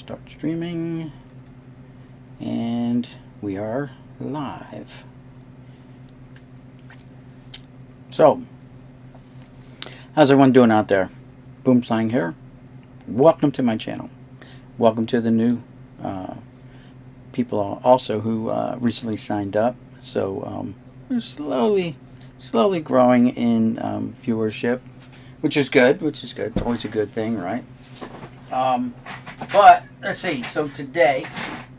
Start streaming, and we are live. So, how's everyone doing out there? Boomslang here. Welcome to my channel. Welcome to the new people also who recently signed up. So we're slowly growing in viewership, which is good. It's always a good thing, right? But let's see. So today,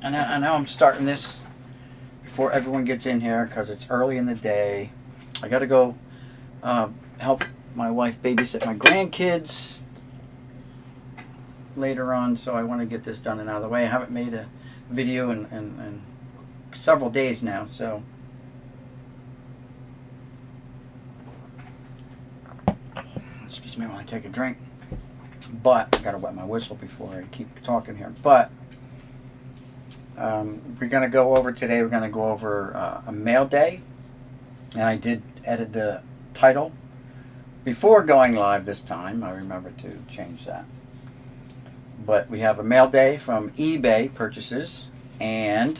I know I'm starting this before everyone gets in here because it's early in the day. I got to go help my wife babysit my grandkids later on, so I want to get this done and out of the way. I haven't made a video in several days now, so excuse me while I take a drink. But I gotta wet my whistle before I keep talking here. But we're gonna go over today. We're gonna go over a mail day, and I did edit the title before going live this time. I remember to change that. But we have a mail day from eBay purchases, and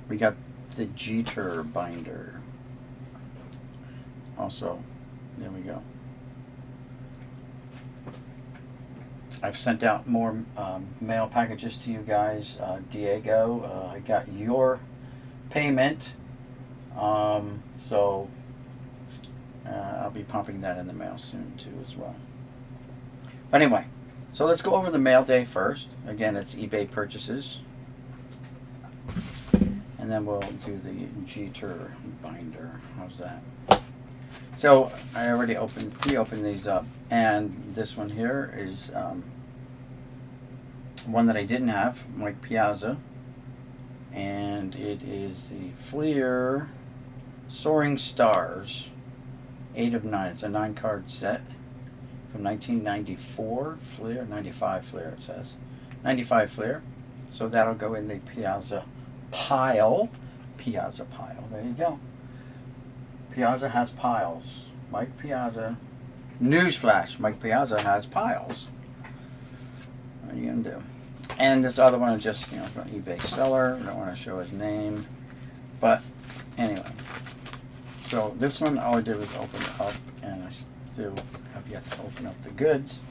we got the JETER binder. Also, there we go. I've sent out more mail packages to you guys. Diego, I got your payment, so I'll be pumping that in the mail soon too as well. But anyway, so let's go over the mail day first. Again, it's eBay purchases, and then we'll do the JETER binder. How's that? So I already pre-opened these up, and this one here is one that I didn't have, Mike Piazza, and it is the Fleer Soaring Stars 8 of 9. It's a 9-card set from 1994 Fleer, 95 Fleer it says, 95 Fleer. So that'll go in the Piazza pile. Piazza pile. There you go. Piazza has piles. Mike Piazza. Newsflash. Mike Piazza has piles. What are you going to do? And this other one is just, an eBay seller. I don't want to show his name. But, anyway. So, this one, all I did was open it up. And I still have yet to open up the goods.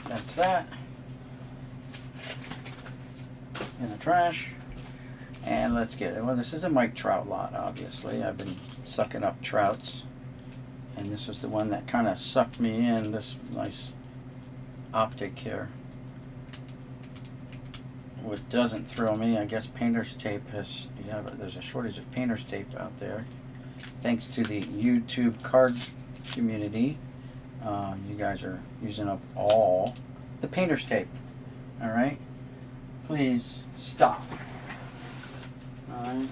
That's that. In the trash. And let's get it. Well, this is a Mike Trout lot, obviously. I've been sucking up trouts. And this is the one that kind of sucked me in. This nice optic here. What doesn't thrill me, I guess painter's tape has, there's a shortage of painter's tape out there. Thanks to the YouTube card community. You guys are using up all the painter's tape. Alright? Please stop. Alright.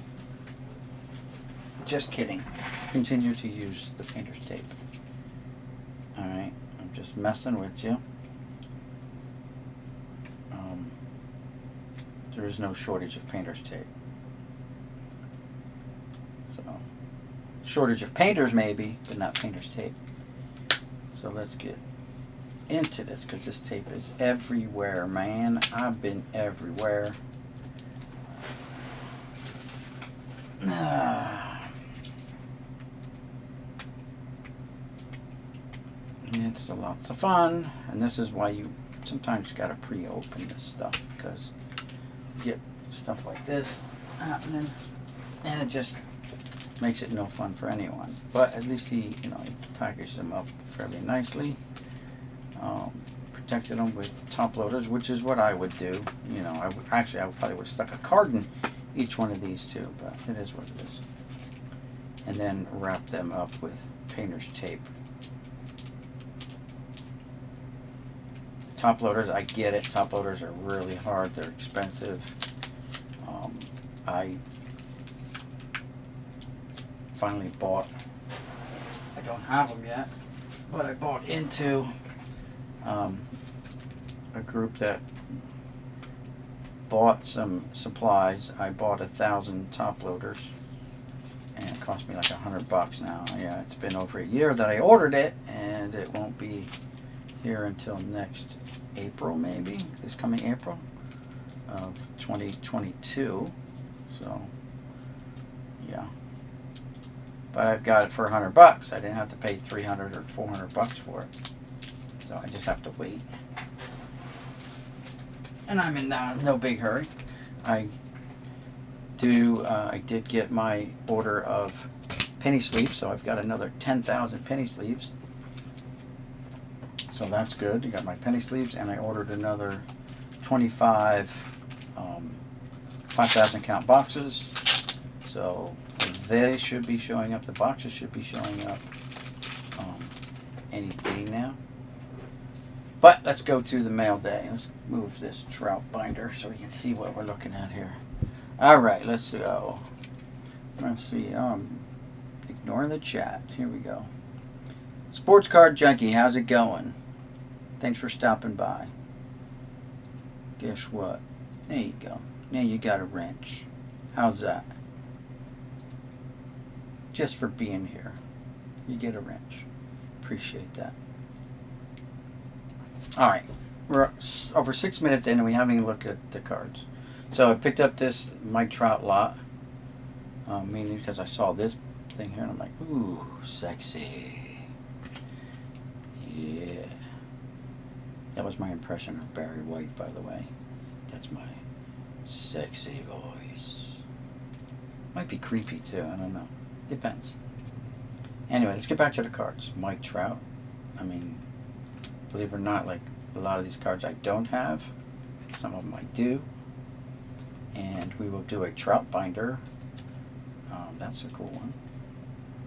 Just kidding. Continue to use the painter's tape. Alright. I'm just messing with you. There is no shortage of painter's tape. So, shortage of painters maybe, but not painter's tape. So let's get into this, because this tape is everywhere, man. I've been everywhere. It's lots of fun, and this is why you sometimes gotta pre-open this stuff, because you get stuff like this happening, and it just makes it no fun for anyone. But at least he packaged them up fairly nicely, protected them with top loaders, which is what I would do. I probably would have stuck a card in each one of these too, but it is what it is. And then wrap them up with painter's tape. Top loaders, I get it. Top loaders are really hard. They're expensive. I finally bought, I don't have them yet, but I bought into a group that bought some supplies. I bought 1,000 top loaders, and it cost me like $100 now. Yeah, it's been over a year that I ordered it, and it won't be here until next April, maybe this coming April of 2022. So yeah, but I've got it for $100. I didn't have to pay $300 or $400 for it, so I just have to wait. And I'm in no big hurry. I did get my order of penny sleeves, so I've got another 10,000 penny sleeves. So that's good. I got my penny sleeves, and I ordered another 25 5,000 count boxes. So they should be showing up. The boxes should be showing up any day now. But let's go to the mail day. Let's move this trout binder so we can see what we're looking at here. All right, let's go. Let's see. Ignoring the chat. Here we go. Sports Card Junkie, how's it going? Thanks for stopping by. Guess what? There you go. Now you got a wrench. How's that? Just for being here. You get a wrench. Appreciate that. Alright. We're over 6 minutes in and we haven't even looked at the cards. So I picked up this Mike Trout lot. Mainly because I saw this thing here and I'm like, ooh, sexy. Yeah. That was my impression of Barry White, by the way. That's my sexy voice. Might be creepy too, I don't know. Depends. Anyway, let's get back to the cards. Mike Trout. I mean, believe it or not, like a lot of these cards I don't have. Some of them I do. And we will do a Trout binder. That's a cool one.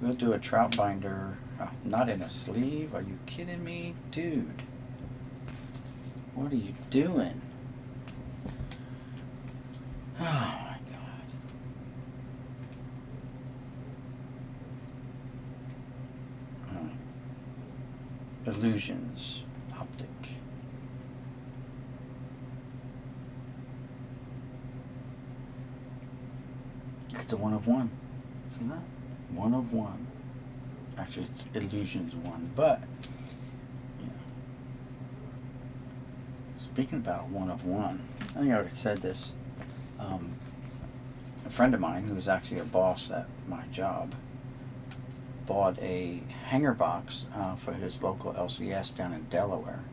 We'll do a Trout binder. Not in a sleeve. Are you kidding me? Dude. What are you doing? Oh my God. Illusions. Optic. It's a 1 of 1. See that? 1 of 1. Actually, it's Illusions 1, but yeah. Speaking about 1 of 1, I think I already said this. A friend of mine, who was actually a boss at my job, bought a hanger box for his local LCS down in Delaware,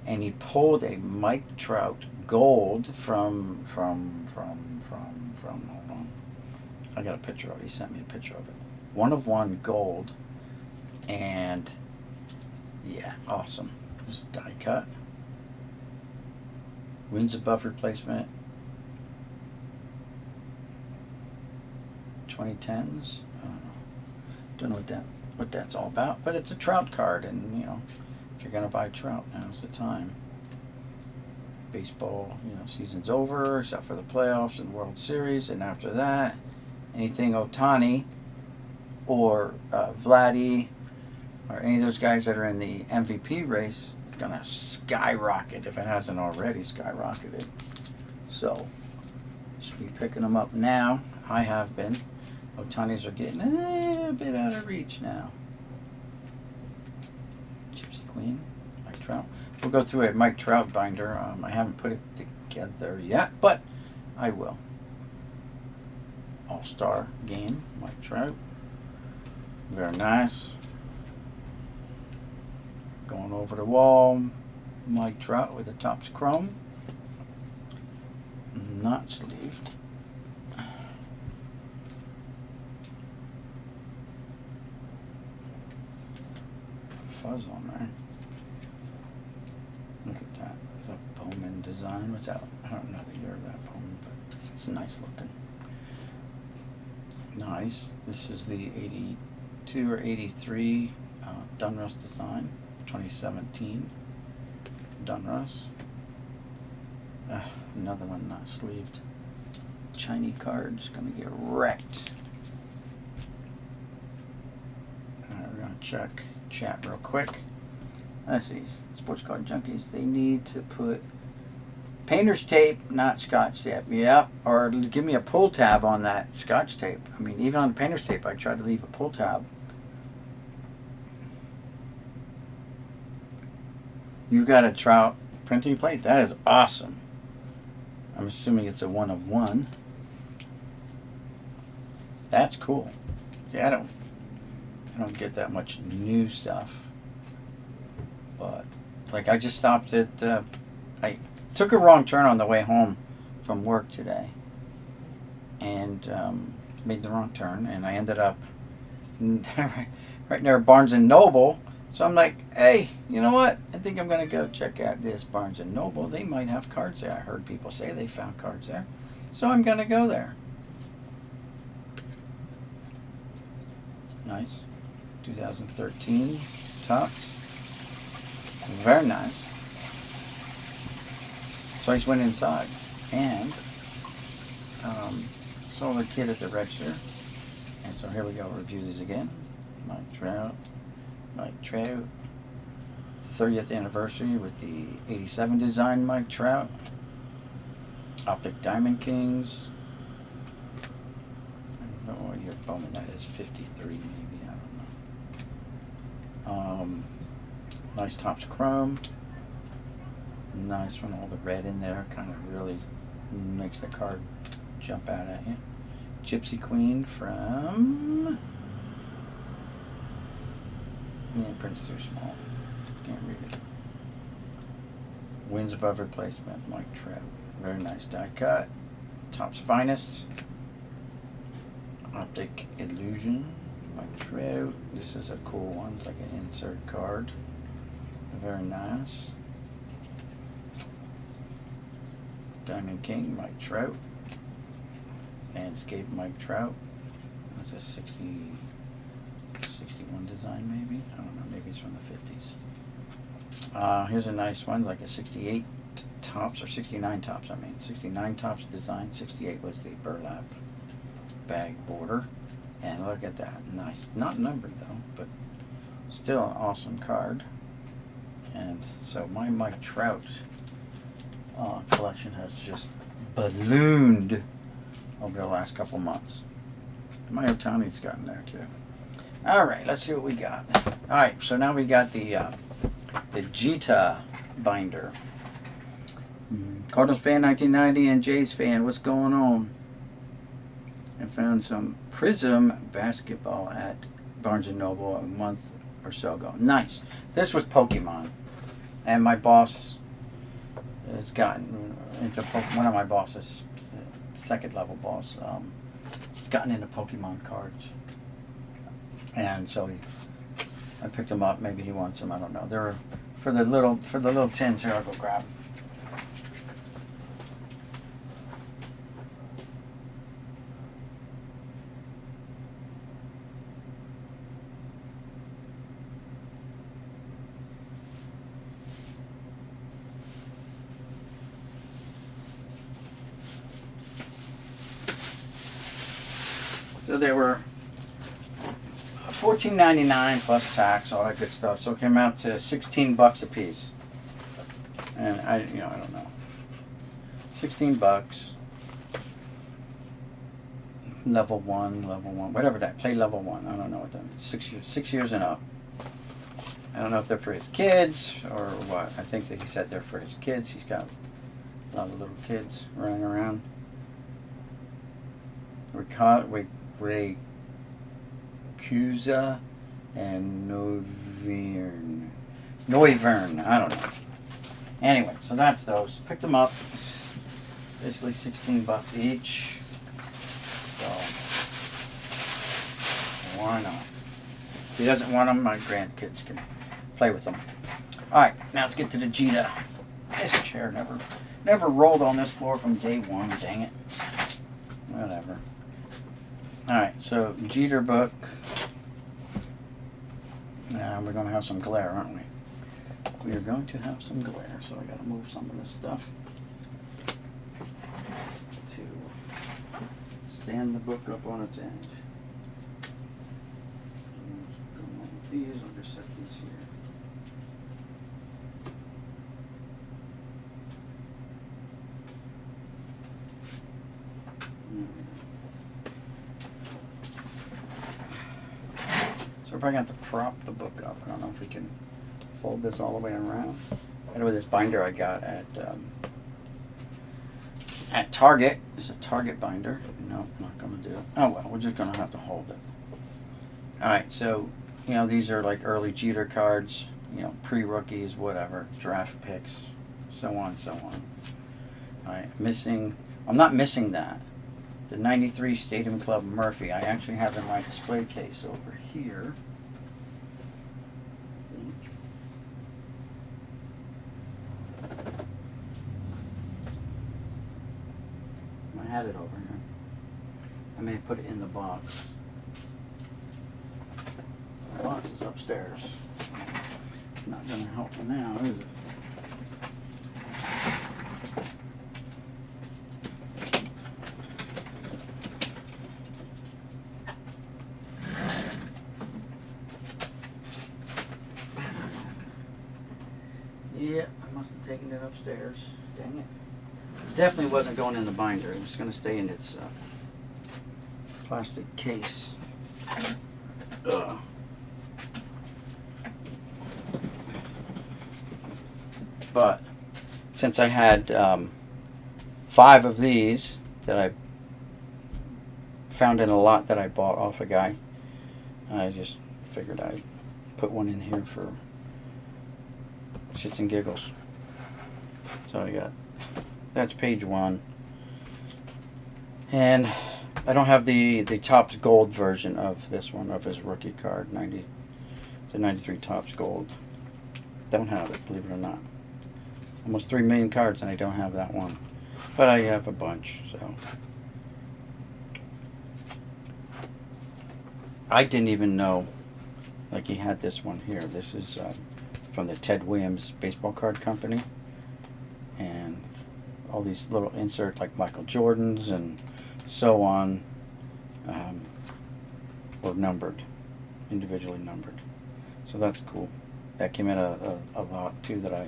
and he pulled a Mike Trout gold from hold on, I got a picture of it. He sent me a picture of it. 1 of 1 gold, and yeah, awesome. There's a die cut. Wins above replacement. 2010s. Don't know what that's all about, but it's a Trout card, and you know, if you're gonna buy Trout, now's the time. Baseball, you know, season's over except for the playoffs and World Series, and after that, anything Ohtani or Vladdy or any of those guys that are in the MVP race is gonna skyrocket if it hasn't already skyrocketed. So should be picking them up now. I have been. Ohtani's are getting a bit out of reach now. Gypsy Queen, Mike Trout. We'll go through a Mike Trout binder. I haven't put it together yet, but I will. All-Star Game, Mike Trout. Very nice. Going over the wall, Mike Trout with the top's chrome. Not sleeved. Fuzz on there. Look at that. It's a Bowman design. What's that? I don't know the year of that Bowman, but it's nice looking. Nice. This is the 82 or 83 Donruss design. 2017 Donruss. Another one not sleeved. Chinese cards gonna get wrecked. Alright, we're gonna check chat real quick. Let's see. Sports Card Junkies, they need to put painter's tape, not scotch tape. Yeah, or give me a pull tab on that scotch tape. I mean, even on the painter's tape, I tried to leave a pull tab. You got a Trout printing plate. That is awesome. I'm assuming it's a 1 of 1. That's cool. See, I don't get that much new stuff. But like I just stopped at I took a wrong turn on the way home from work today, and made the wrong turn, and I ended up right near Barnes and Noble. So I'm like, hey, you know what? I think I'm gonna go check out this Barnes and Noble. They might have cards there. I heard people say they found cards there, so I'm gonna go there. Nice, 2013 Topps. Very nice. So I just went inside and saw the kid at the register. And so here we go, review these again. Mike Trout. 30th anniversary with the 87 design Mike Trout. Optic Diamond Kings. I don't know what year Bowman that is, 53 maybe, I don't know. Nice Topps Chrome. Nice one, all the red in there, kind of really makes the card jump out at you. Gypsy Queen from... Yeah, print's too small. Can't read it. Wins above replacement, Mike Trout. Very nice die cut. Topps Finest. Optic Illusion, Mike Trout. This is a cool one. It's like an insert card. Very nice. Diamond King, Mike Trout. Landscape, Mike Trout. That's a 61 design maybe? I don't know, maybe it's from the 50s. Here's a nice one, like a 68 Topps, or 69 Topps, I mean. 69 Topps design, 68 was the burlap bag border. And look at that, nice. Not numbered though, but still an awesome card. And so my Mike Trout collection has just ballooned over the last couple months. My Otani's gotten there too. All right, let's see what we got. All right, so now we got the JETER binder. Cardinals fan 1990 and Jays fan, what's going on? I found some Prism basketball at Barnes & Noble a month or so ago. Nice. This was Pokemon. And my boss has gotten into one of my bosses, second level boss, has gotten into Pokemon cards. And so I picked them up. Maybe he wants them. I don't know. They're for the little tins. Here, I'll go grab them. So they were $14.99 plus tax, all that good stuff. So it came out to $16 a piece. And I don't know. $16. Level one, whatever that. Play level 1. I don't know what that means. 6 years and up. I don't know if they're for his kids or what. I think that he said they're for his kids. He's got a lot of little kids running around. Cusa and Noivern. I don't know. Anyway, so that's those. Picked them up. Basically $16 each. So why not? If he doesn't want them, my grandkids can play with them. All right, now let's get to the JETER. This chair never rolled on this floor from day one. Dang it. Whatever. Alright, so JETER book. Now we're going to have some glare, aren't we? We are going to have some glare, so I got to move some of this stuff to stand the book up on its edge. These, I'll just set these here. So we're probably going to have to prop the book up. I don't know if we can fold this all the way around. with this binder I got at Target. It's a Target binder. No, I'm not going to do it. Oh well, we're just going to have to hold it. Alright, so, you know, these are like early Jeter cards, you know, pre-rookies, whatever, draft picks, so on and so on. Alright, I'm not missing that. The 93 Stadium Club Murphy, I actually have in my display case over here. I had it over here. I may have put it in the box. The box is upstairs. Not going to help me now, is it? Yeah, I must have taken it upstairs. Dang it. Definitely wasn't going in the binder. It was going to stay in its plastic case. Ugh. But since I had 5 of these that I found in a lot that I bought off a guy, I just figured I'd put one in here for shits and giggles. So I got, that's page 1. And I don't have the Topps Gold version of this one, of his rookie card, the 93 Topps Gold. Don't have it, believe it or not. Almost 3 million cards and I don't have that one. But I have a bunch, so. I didn't even know, like, he had this one here. This is from the Ted Williams Baseball Card Company. And all these little inserts like Michael Jordan's and so on were numbered, individually numbered. So that's cool. That came in a lot too that I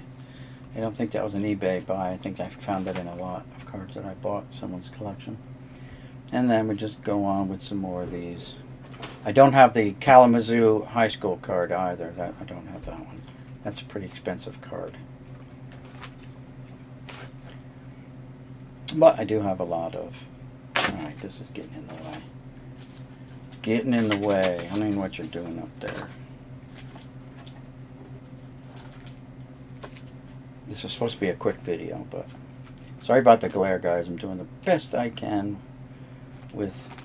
don't think that was an eBay buy. I think I found that in a lot of cards that I bought, someone's collection. And then we just go on with some more of these. I don't have the Kalamazoo High School card either. I don't have that one. That's a pretty expensive card. But I do have a lot of. Alright, this is getting in the way. Getting in the way. I don't know what you're doing up there. This is supposed to be a quick video, but sorry about the glare, guys. I'm doing the best I can with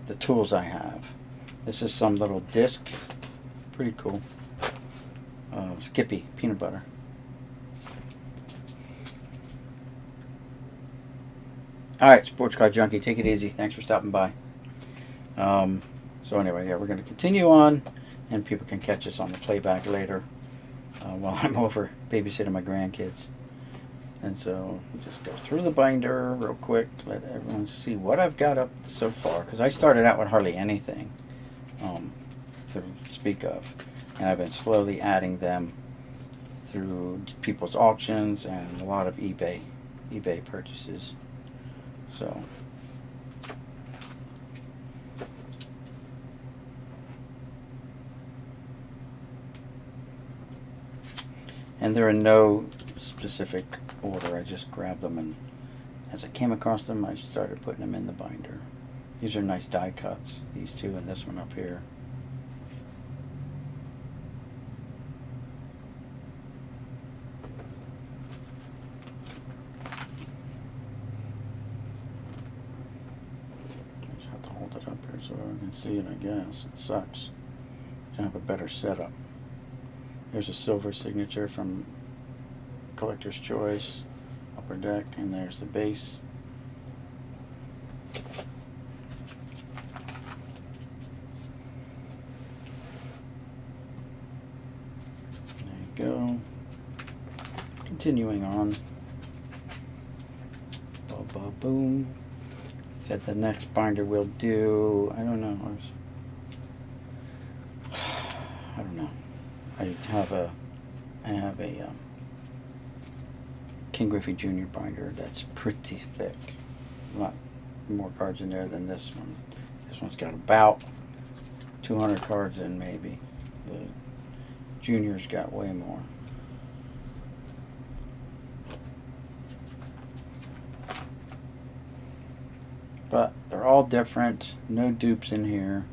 the tools I have. This is some little disc. Pretty cool. Skippy peanut butter. Alright, Sports Card Junkie, take it easy. Thanks for stopping by. So anyway, yeah, we're going to continue on, and people can catch us on the playback later while I'm over babysitting my grandkids. And so we'll just go through the binder real quick, let everyone see what I've got up so far, because I started out with hardly anything to speak of, and I've been slowly adding them through people's auctions and a lot of eBay purchases. So and they're in no specific order. I just grabbed them, and as I came across them, I started putting them in the binder. These are nice die cuts, these two and this one up here. I just have to hold it up here so I can see it, I guess. It sucks. I have a better setup. There's a silver signature from Collector's Choice, Upper Deck, and there's the base. There you go. Continuing on. Boom. Said the next binder we'll do, I don't know. I don't know. I have a King Griffey Jr binder that's pretty thick. A lot more cards in there than this one. This one's got about 200 cards in, maybe. The Junior's got way more. But they're all different. No dupes in here.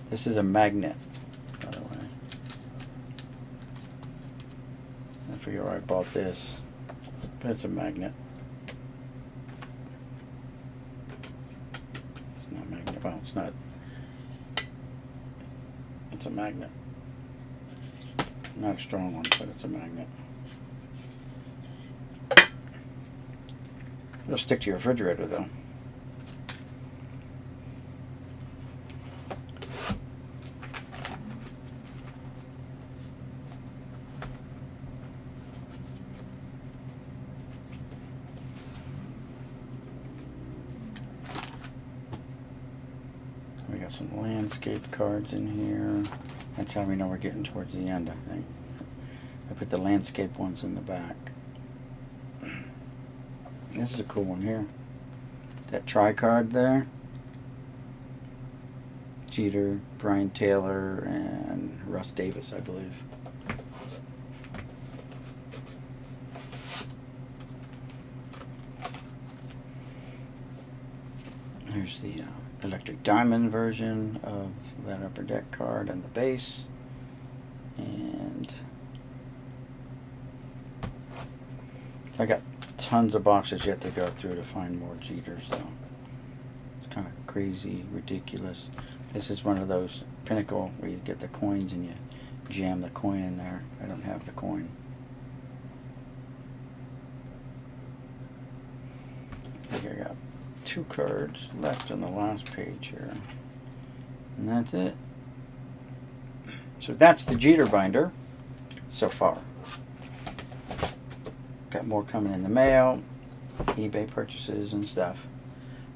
This is a magnet, by the way. I forget where I bought this, but it's a magnet. It's not a magnet. Well, it's not. It's a magnet. Not a strong one, but it's a magnet. It'll stick to your refrigerator, though. We got some landscape cards in here. That's how we know we're getting towards the end, I think. I put the landscape ones in the back. This is a cool one here. That tri-card there. Jeter, Brian Taylor, and Russ Davis, I believe. There's the Electric Diamond version of that upper deck card and the base. And I got tons of boxes yet to go through to find more Jeters, though. It's kind of crazy, ridiculous. This is one of those Pinnacle where you get the coins and you jam the coin in there. I don't have the coin. I think I got 2 cards left on the last page here. And that's it. So that's the Jeter binder so far. Got more coming in the mail, eBay purchases and stuff.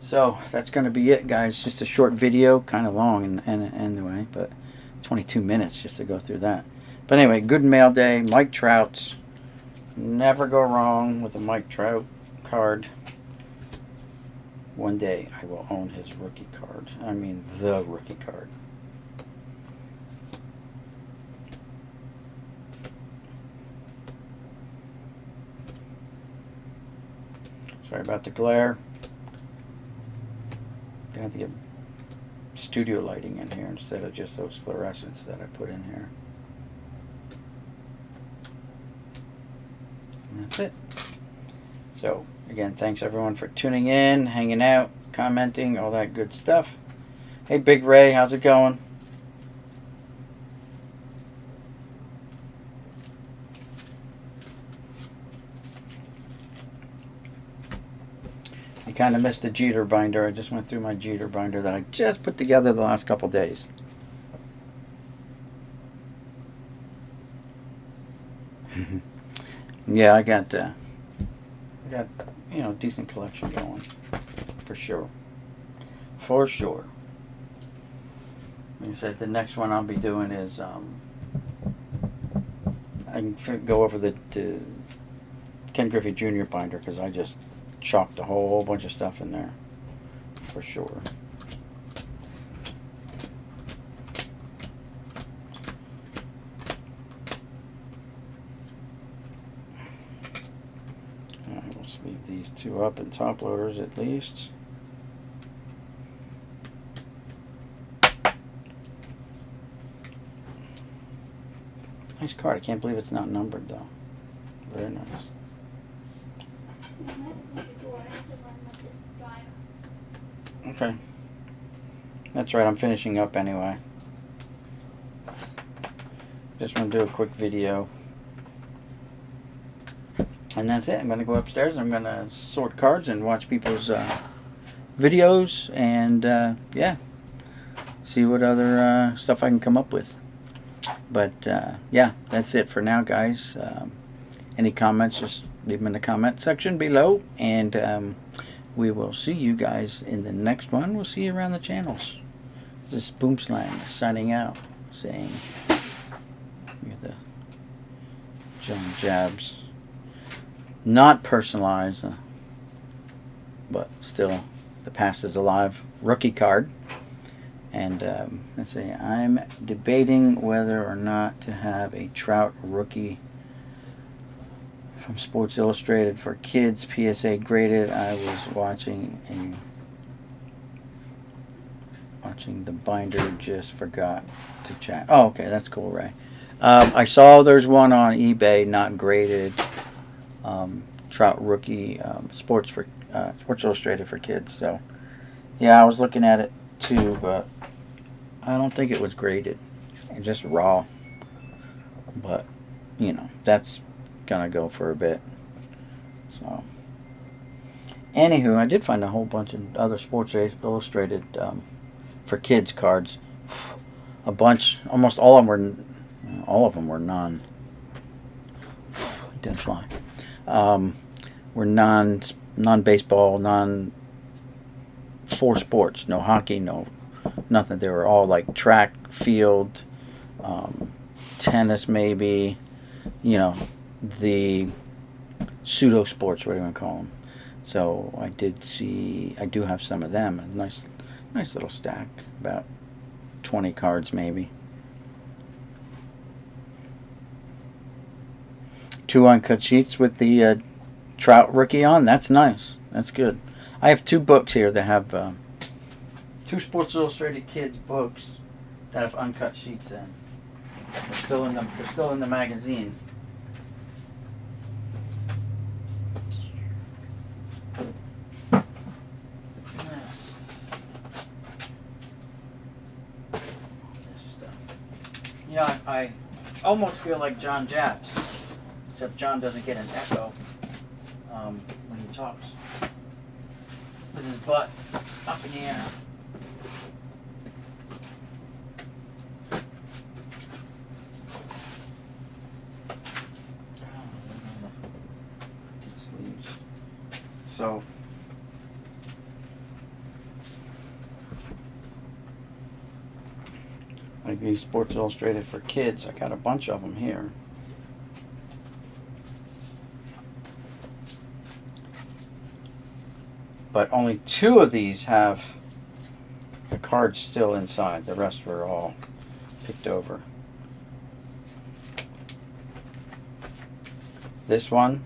So that's going to be it, guys. Just a short video, kind of long anyway, but 22 minutes just to go through that. But anyway, good mail day. Mike Trout's. Never go wrong with a Mike Trout card. One day I will own his rookie card. I mean the rookie card. Sorry about the glare. Gonna have to get studio lighting in here instead of just those fluorescents that I put in here. And that's it. So again, thanks everyone for tuning in, hanging out, commenting, all that good stuff. Hey Big Ray, how's it going? You kind of missed the Jeter binder. I just went through my Jeter binder that I just put together the last couple days. Yeah, I got you know, decent collection going, for sure. For sure. Like I said, the next one I'll be doing is I can go over the Ken Griffey Jr binder because I just chocked a whole bunch of stuff in there, for sure. Let's leave these 2 up in top loaders at least. Nice card. I can't believe it's not numbered though. Very nice. Okay. That's right, I'm finishing up anyway. Just want to do a quick video. And that's it. I'm going to go upstairs and I'm going to sort cards and watch people's videos and yeah, see what other stuff I can come up with. But yeah, that's it for now, guys. Any comments, just leave them in the comment section below. And we will see you guys in the next one. We'll see you around the channels. This is Boomslang signing out, saying, look at the John Jabs. Not personalized, but still, the past is alive. Rookie card. And let's see, I'm debating whether or not to have a Trout rookie from Sports Illustrated for Kids, PSA graded. I was watching the binder, just forgot to chat. Oh, okay, that's cool, Ray. I saw there's one on eBay, not graded. Trout rookie, Sports Illustrated for Kids. So, yeah, I was looking at it too, but I don't think it was graded. It's just raw. But, you know, that's gonna go for a bit. So, anywho, I did find a whole bunch of other Sports Illustrated for Kids cards. A bunch, almost all of them were non. Didn't fly. Were non-baseball, for sports. No hockey, no nothing. They were all like track, field, tennis, maybe. You know, the pseudo sports, what do you want to call them? So I do have some of them. A nice little stack, about 20 cards maybe. 2 uncut sheets with the Trout rookie on. That's nice. That's good. I have 2 books here that have 2 Sports Illustrated Kids books that have uncut sheets in. They're still in the magazine. You know, I almost feel like John Japs, except John doesn't get an echo when he talks, with his butt up in the air. So, like these Sports Illustrated for Kids, I got a bunch of them here. But only 2 of these have the cards still inside. The rest were all picked over. This one,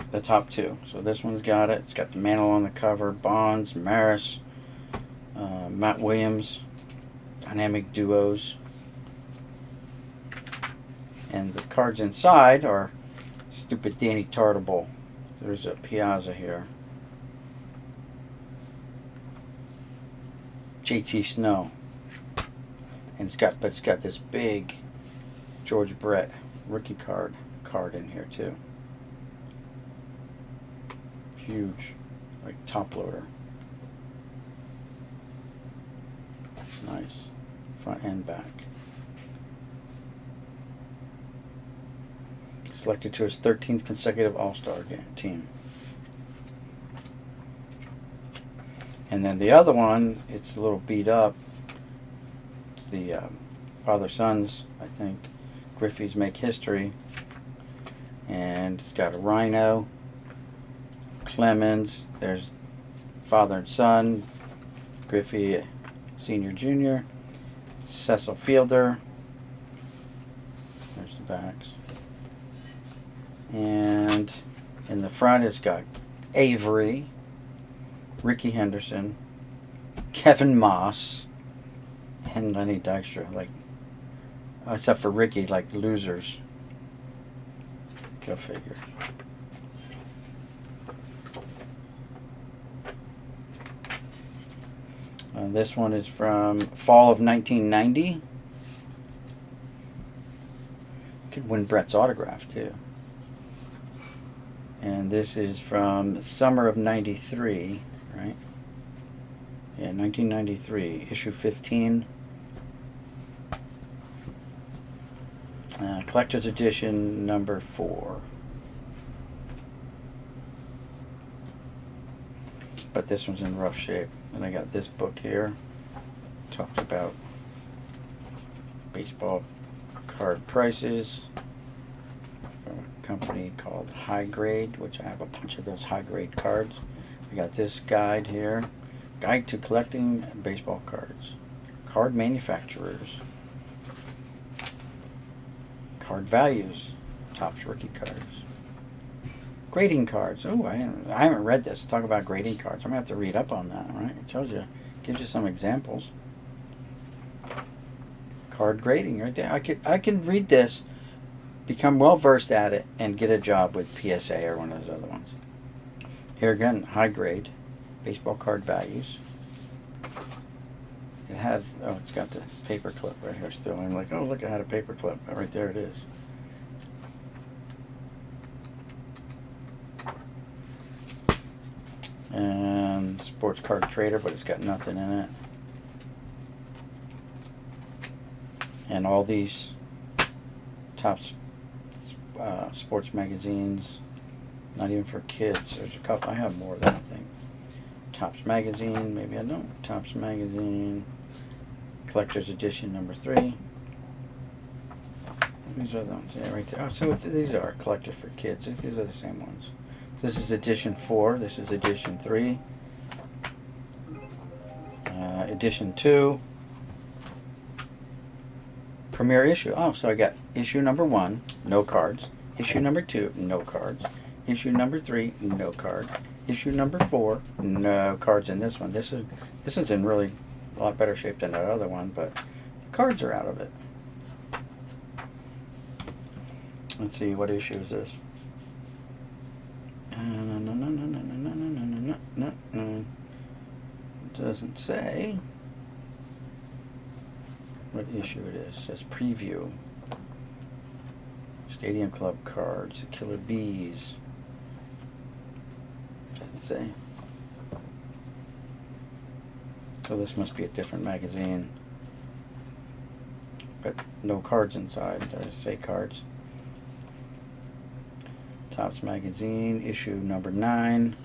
the top 2. So this one's got it. It's got the Mantle on the cover, Bonds, Maris, Matt Williams, Dynamic Duos. And the cards inside are stupid Danny Tartable. There's a Piazza here. JT Snow. And it's got this big George Brett rookie card in here too. Huge, like top loader. Nice. Front and back. Selected to his 13th consecutive All-Star team. And then the other one, it's a little beat up. It's the father-sons, I think. Griffey's Make History. And it's got a Rhino, Clemens, there's father and son, Griffey Sr. Jr., Cecil Fielder. There's the backs. And in the front it's got Avery, Ricky Henderson, Kevin Moss, and Lenny Dykstra. Like, except for Ricky, like losers. Go figure. This one is from fall of 1990. Could win Brett's autograph too. And this is from summer of 93, right? Yeah, 1993, issue 15. Collector's edition number 4. But this one's in rough shape. And I got this book here. Talks about baseball card prices from a company called High Grade, which I have a bunch of those high grade cards. We got this guide here. Guide to collecting baseball cards. Card manufacturers. Card values. Topps rookie cards. Grading cards. Oh, I haven't read this. Talk about grading cards. I'm going to have to read up on that, right? It tells you, gives you some examples. Card grading right there. I can read this, become well versed at it, and get a job with PSA or one of those other ones. Here again, high grade baseball card values. It had, oh, it's got the paper clip right here still. I'm like, oh, look, I had a paper clip. Right there it is. And sports card trader, but it's got nothing in it. And all these Topps sports magazines, not even for kids. There's a couple. I have more than I think. Topps magazine, maybe I don't. Topps magazine, collector's edition number 3. These are the ones, yeah, right there. Oh, so these are collectors for kids. These are the same ones. This is edition 4. This is edition 3. Edition 2. Premiere issue. Oh, so I got issue number 1, no cards. Issue number 2, no cards. Issue number 3, no cards. Issue number 4, no cards in this one. This is in really a lot better shape than that other one, but the cards are out of it. Let's see, what issue is this? It doesn't say what issue it is. It says preview. Stadium Club cards, the Killer Bees. Doesn't say. So this must be a different magazine. But no cards inside. Does say cards. Topps magazine, issue number 9,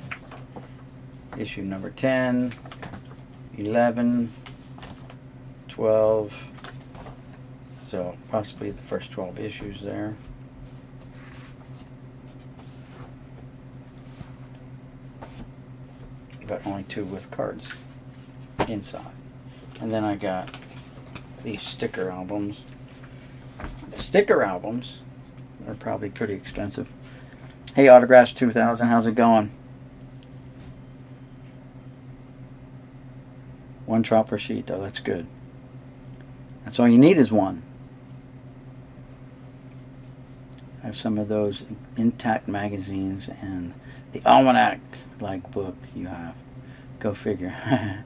issue number 10, 11, 12. So possibly the first 12 issues there. But only 2 with cards inside. And then I got these sticker albums. The sticker albums are probably pretty expensive. Hey, Autographs 2000, how's it going? 1 drop per sheet, though, that's good. That's all you need is 1. I have some of those intact magazines and the almanac-like book you have. Go figure.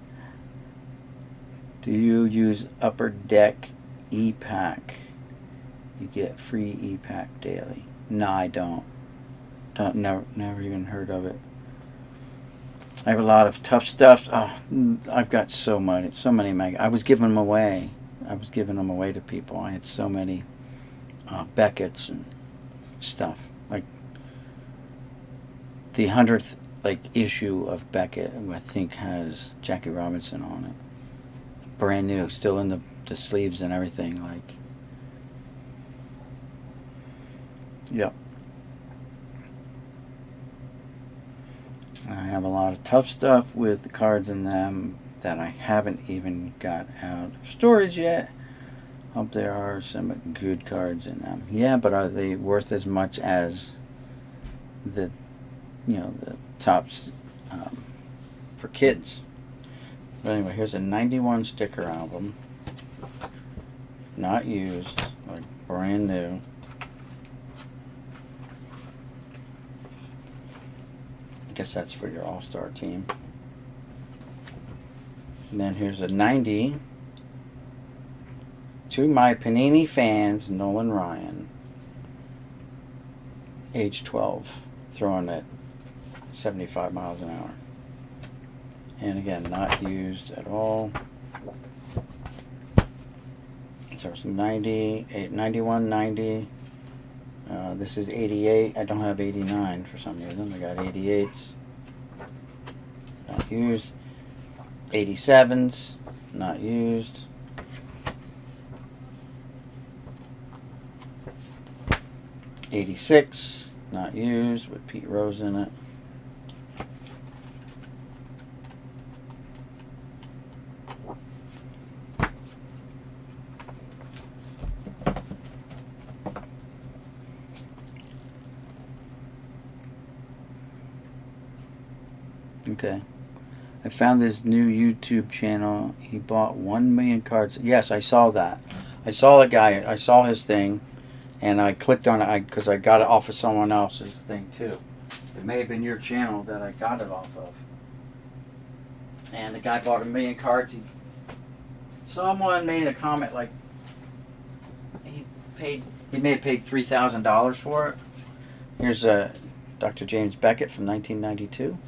Do you use Upper Deck E-Pack? You get free E-Pack daily. No, I don't. Never even heard of it. I have a lot of tough stuff. Oh, I've got so many magazines. I was giving them away. To people. I had so many Beckett's and stuff. Like the 100th issue of Beckett, I think, has Jackie Robinson on it. Brand new, still in the sleeves and everything. Yep. I have a lot of tough stuff with the cards in them that I haven't even got out of storage yet. Hope there are some good cards in them. Yeah, but are they worth as much as the Topps for kids? But anyway, here's a 91 sticker album. Not used, brand new. Guess that's for your all-star team. And then here's a 90 to my Panini fans, Nolan Ryan, age 12, throwing at 75 miles an hour. And again, not used at all. So it's 90, 91, 90. This is 88. I don't have 89 for some reason. I got 88s. Not used. 87s. Not used. '86. Not used with Pete Rose in it. Okay. I found this new YouTube channel. He bought 1 million cards. Yes, I saw that. I saw the guy. I saw his thing, and I clicked on it because I got it off of someone else's thing too. It may have been your channel that I got it off of. And the guy bought 1 million cards. Someone made a comment like he may have paid $3,000 for it. Here's Dr. James Beckett from 1992.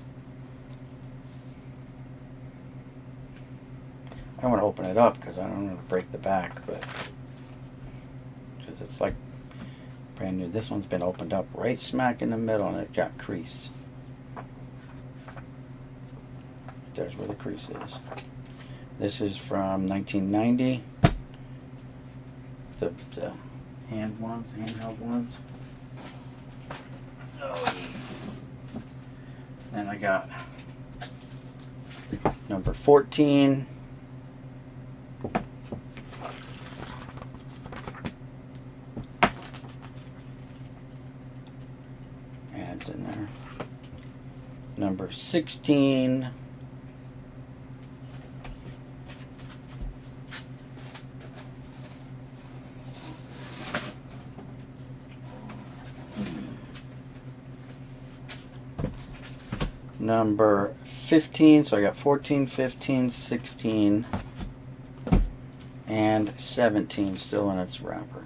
I don't want to open it up because I don't want to break the back, but it's like brand new. This one's been opened up right smack in the middle, and it got creased. There's where the crease is. This is from 1990. The handheld ones. Oh, yeah. Then I got number 14. Ads in there. Number 16. Number 15, so I got 14, 15, 16, and 17 still in its wrapper.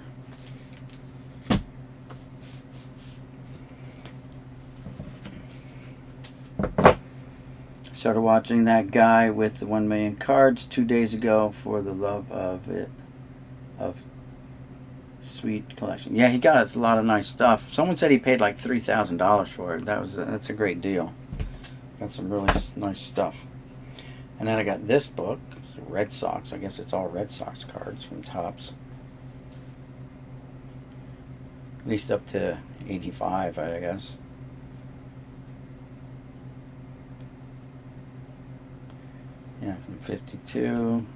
Started watching that guy with the 1 million cards 2 days ago for the love of it, of sweet collection. Yeah, he got a lot of nice stuff. Someone said he paid like $3,000 for it. That's a great deal. Got some really nice stuff. And then I got this book, Red Sox. I guess it's all Red Sox cards from Topps. At least up to 85, I guess. Yeah, from 52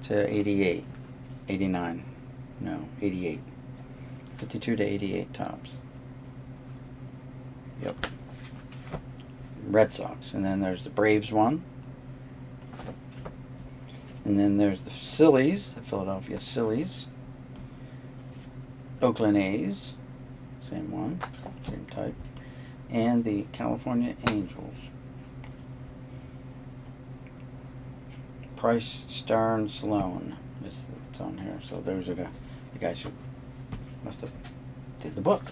to 88. 89. No, 88. 52 to 88 Topps. Yep. Red Sox. And then there's the Braves one. And then there's the Phillies, the Philadelphia Phillies. Oakland A's. Same one. Same type. And the California Angels. Price, Stern, Sloan. It's on here. So those are the guys who must have did the book.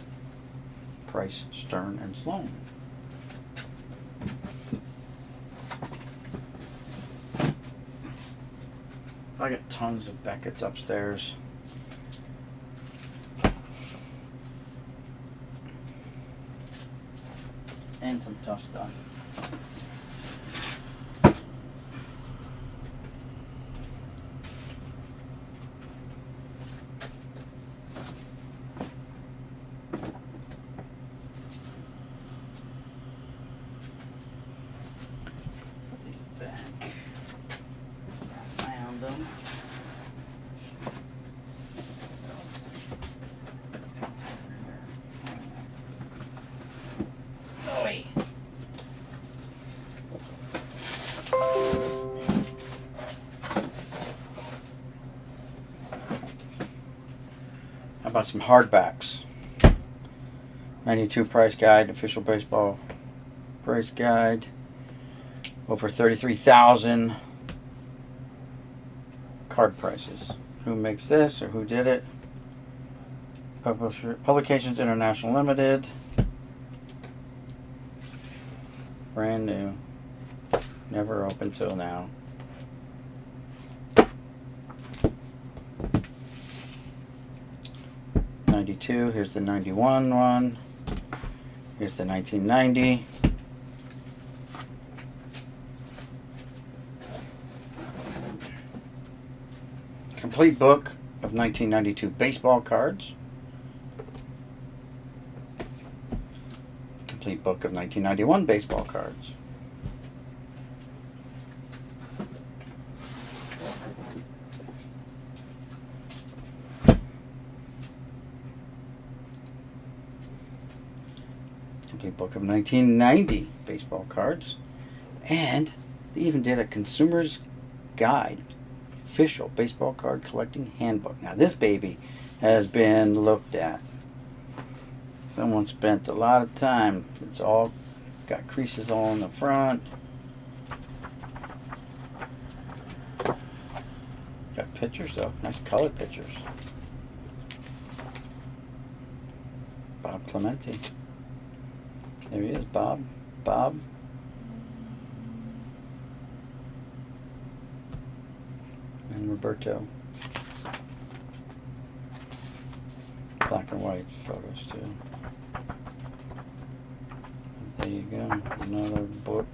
Price, Stern, and Sloan. I got tons of Beckett's upstairs. And some tough stuff. How about some hardbacks? 92 price guide, official baseball price guide. Over 33,000 card prices. Who makes this or who did it? Publications International Limited. Brand new. Never opened till now. '92. Here's the '91 one. Here's the 1990. Complete book of 1992 baseball cards. Complete book of 1991 baseball cards. Complete book book of 1990 baseball cards. And they even did a consumer's guide, official baseball card collecting handbook. Now this baby has been looked at. Someone spent a lot of time. It's all got creases all in the front. Got pictures though, nice colored pictures. Bob Clemente. There he is, Bob. Bob. And Roberto. Black and white photos too. There you go, another book.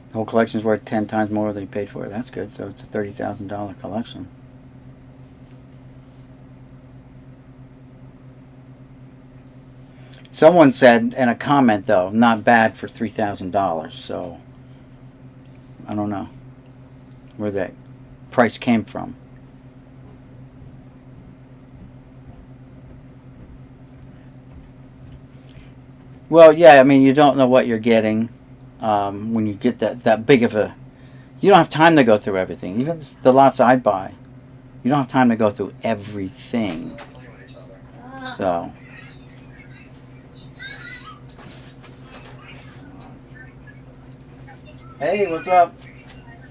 The whole collection is worth 10 times more than you paid for it. That's good. So it's a $30,000 collection. Someone said in a comment, though, not bad for $3,000. So I don't know where that price came from. Well, yeah, I mean, you don't know what you're getting when you get that big of a... You don't have time to go through everything. Even the lots I buy, you don't have time to go through everything. So... Hey, what's up?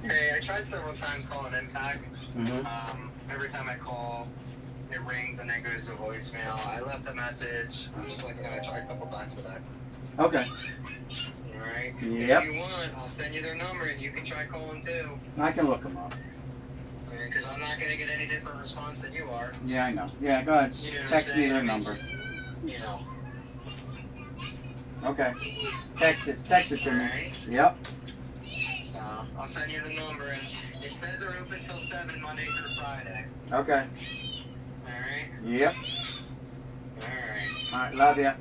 Hey, I tried several times calling Impact. Every time I call, it rings and then goes to voicemail. I left a message. I'm just like, I tried a couple times today. Okay. Alright? Yep. If you want, I'll send you their number and you can try calling too. I can look them up. Because I'm not going to get any different response than you are. Yeah, I know. Yeah, go ahead. You know Text me their number. You know. Okay. Text it to me. Alright? Yep. So, I'll send you the number and it says they're open till 7 Monday through Friday. Okay. Alright? Yep. Alright. Alright, love ya.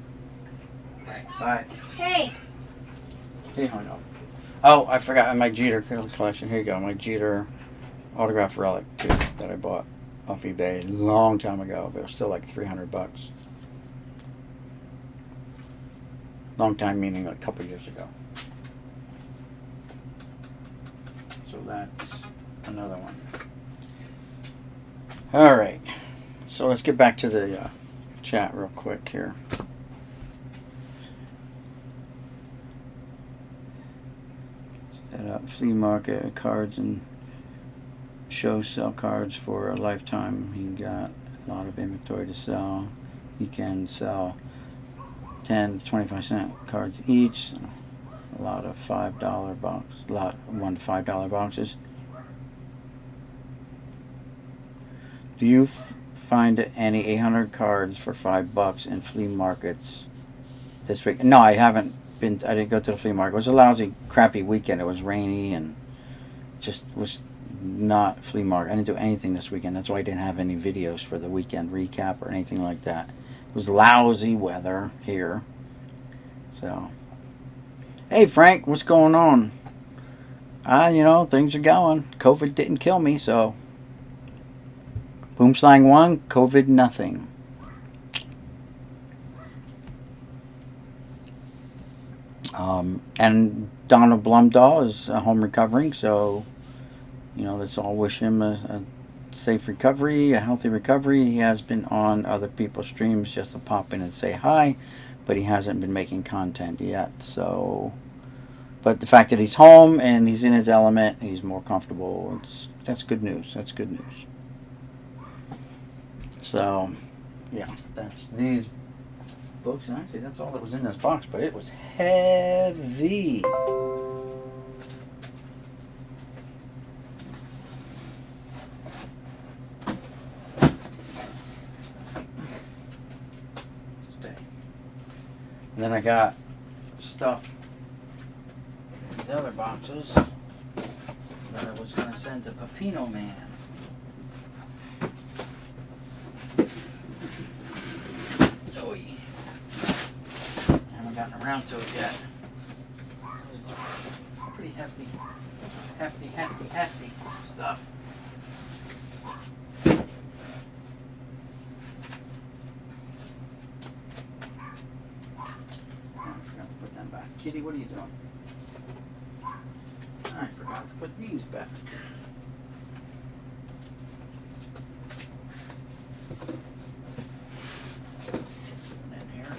Bye. Bye. Hey. He hung up. Oh, I forgot my Jeter collection. Here you go. My Jeter autograph relic, too, that I bought off eBay a long time ago, but it was still like $300. Long time meaning like a couple years ago. So that's another one. All right. So let's get back to the chat real quick here. Set up flea market cards and show sell cards for a lifetime. He got a lot of inventory to sell. He can sell 10 to 25-cent cards each. A lot of $5 box, $1 to $5 boxes. Do you find any 800 cards for $5 in flea markets this week? No, I haven't been. I didn't go to the flea market. It was a lousy, crappy weekend. It was rainy and just was not flea market. I didn't do anything this weekend. That's why I didn't have any videos for the weekend recap or anything like that. It was lousy weather here. So, hey Frank, what's going on? You know, things are going. COVID didn't kill me, so Boomslang 1, COVID nothing. And Donald Blumdahl is home recovering, so you know, let's all wish him a safe recovery, a healthy recovery. He has been on other people's streams just to pop in and say hi, but he hasn't been making content yet. So, but the fact that he's home and he's in his element, he's more comfortable. That's good news. That's good news. So, yeah, that's these books. And actually, that's all that was in this box, but it was heavy. And then I got stuff in these other boxes that I was going to send to Pepino Man. Oy. I haven't gotten around to it yet. Pretty hefty stuff. kitty, what are you doing? I forgot to put these back. In here. I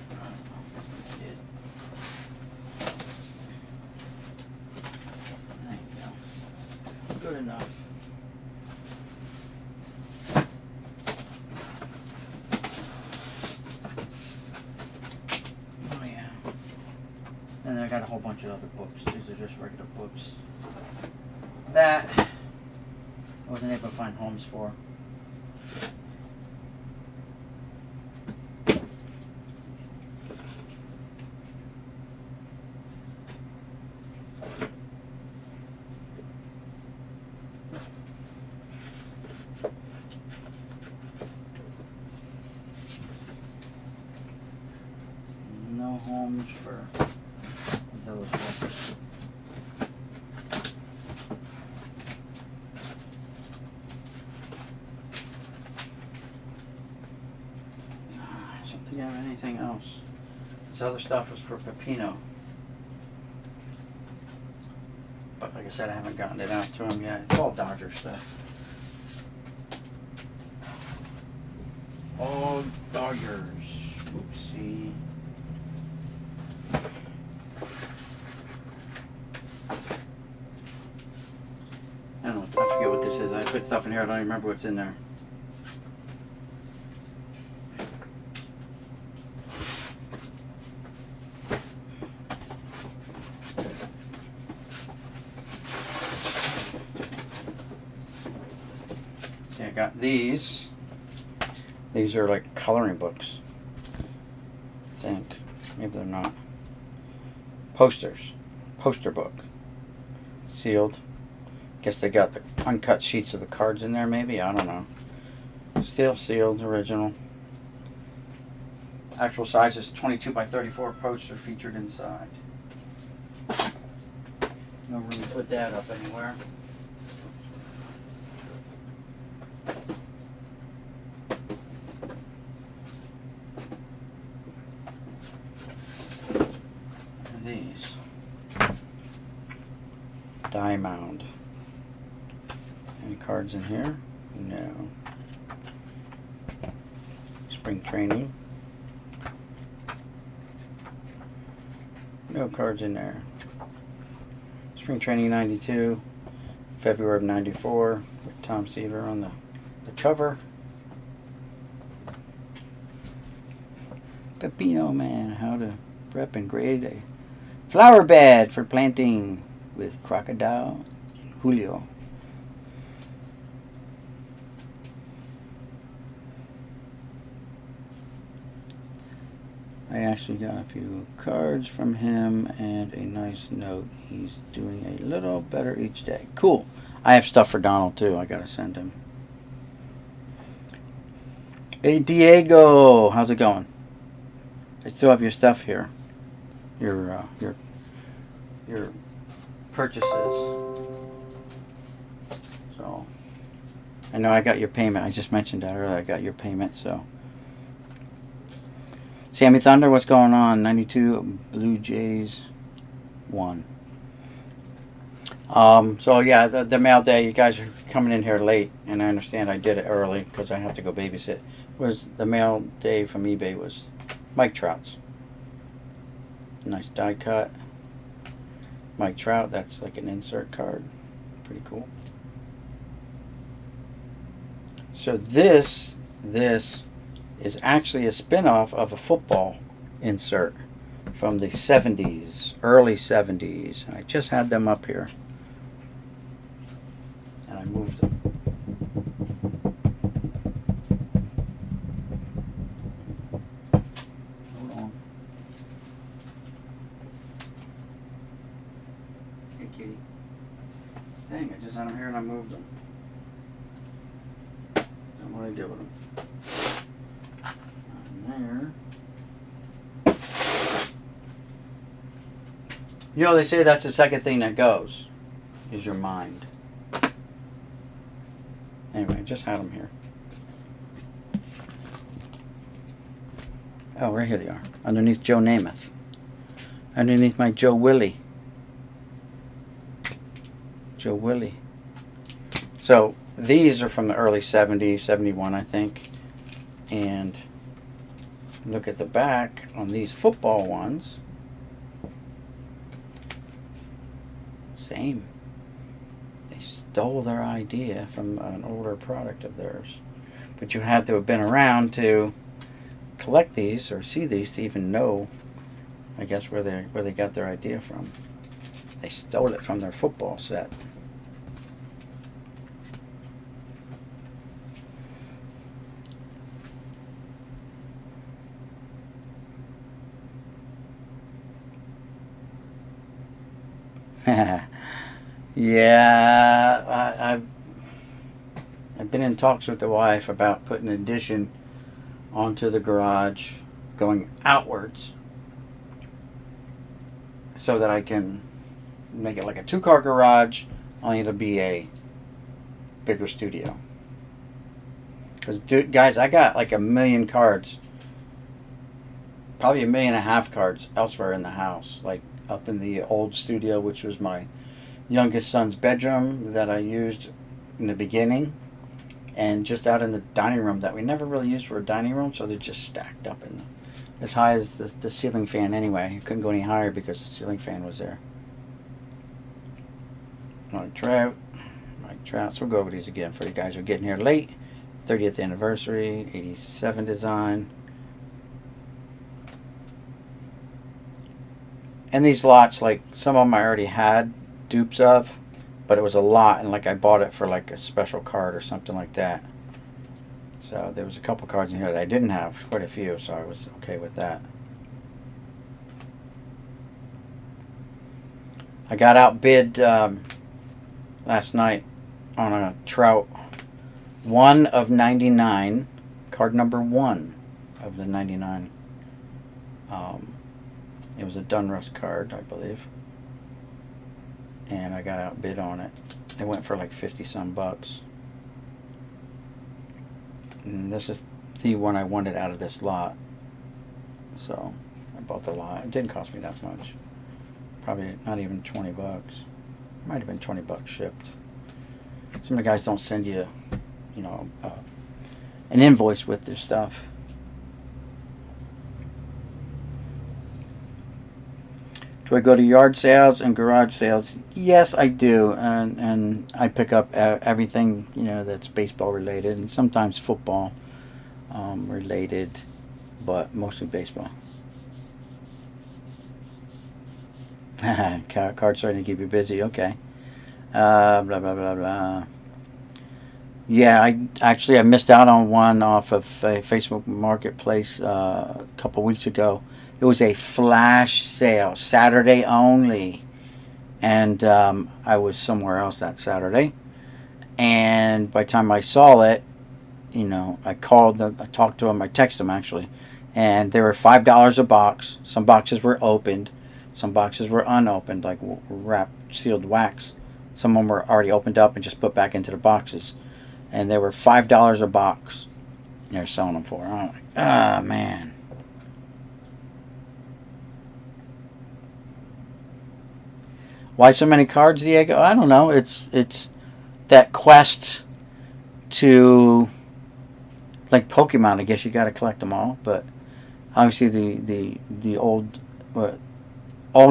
did. There you go. Good enough. Oh yeah. And I got a whole bunch of other books. These are just regular books that I wasn't able to find homes for. No homes for those books. I don't think I have anything else. This other stuff was for Pepino. But like I said, I haven't gotten it out to him yet. It's all Dodger stuff. All Dodgers. Oopsie. I don't know. I forget what this is. I put stuff in here. I don't even remember what's in there. Okay, I got these. These are like coloring books. I think. Maybe they're not. Posters. Poster book. Sealed. Guess they got the uncut sheets of the cards in there, maybe? I don't know. Still sealed, original. Actual size is 22 by 34 poster featured inside. No room to put that up anywhere. And these. Die mound. Any cards in here? No. Spring training. No cards in there. Spring training 92. February of 94. With Tom Seaver on the cover. Pepino Man. How to prep and grade a flower bed for planting with Crocodile and Julio. I actually got a few cards from him and a nice note. He's doing a little better each day. Cool. I have stuff for Donald too. I gotta send him. Hey Diego, how's it going? I still have your stuff here. Your purchases. So I know I got your payment. I just mentioned that earlier. I got your payment. So. Sammy Thunder, what's going on? 92 Blue Jays 1. So yeah, the mail day, you guys are coming in here late, and I understand I did it early because I have to go babysit. Was the mail day from eBay was Mike Trout's. Nice die cut. Mike Trout, that's like an insert card. Pretty cool. So this is actually a spin-off of a football insert from the 70s, early 70s. And I just had them up here. And I moved them. Hold on. Hey, kitty. Dang, I just had them here and I moved them. Don't know what I did with them. There. You know, they say that's the second thing that goes, is your mind. Anyway, I just had them here. Oh, right here they are, underneath Joe Namath. underneath my Joe Willie. Joe Willie. So these are from the early 70s, 71 I think. And look at the back on these football ones. Same. They stole their idea from an older product of theirs. But you had to have been around to collect these or see these to even know, I guess, where they got their idea from. They stole it from their football set. Yeah, I've been in talks with the wife about putting an addition onto the garage going outwards so that I can make it like a 2-car garage, only it'll be a bigger studio. Because, guys, I got like 1 million cards, probably 1.5 million cards elsewhere in the house, like up in the old studio, which was my youngest son's bedroom that I used in the beginning, and just out in the dining room that we never really used for a dining room, so they're just stacked up in as high as the ceiling fan anyway. You couldn't go any higher because the ceiling fan was there. Mike Trout. So we'll go over these again for you guys who are getting here late. 30th anniversary, 87 design. And these lots, like some of them I already had dupes of, but it was a lot, and like I bought it for like a special card or something like that. So there was a couple cards in here that I didn't have, quite a few, so I was okay with that. I got outbid last night on a Trout 1 of 99, card number 1 of the 99. It was a Dunruss card, I believe. And I got outbid on it. It went for like 50 some bucks. And this is the one I wanted out of this lot. So I bought the lot. It didn't cost me that much. Probably not even 20 bucks. Might have been 20 bucks shipped. Some of the guys don't send you, an invoice with their stuff. Do I go to yard sales and garage sales? Yes, I do, and I pick up everything that's baseball related, and sometimes football related, but mostly baseball. Card starting to keep you busy. Okay. Blah blah blah blah. Yeah, I missed out on one off of a Facebook Marketplace a couple weeks ago. It was a flash sale, Saturday only, and I was somewhere else that Saturday. And by the time I saw it, I called them, I talked to them, I texted them actually, and they were $5 a box. Some boxes were opened, some boxes were unopened, like wrapped, sealed wax. Some of them were already opened up and just put back into the boxes, and they were $5 a box. They're selling them for. I'm like, ah, man. Why so many cards, Diego? I don't know. It's that quest to, like Pokemon. I guess you got to collect them all. But obviously the old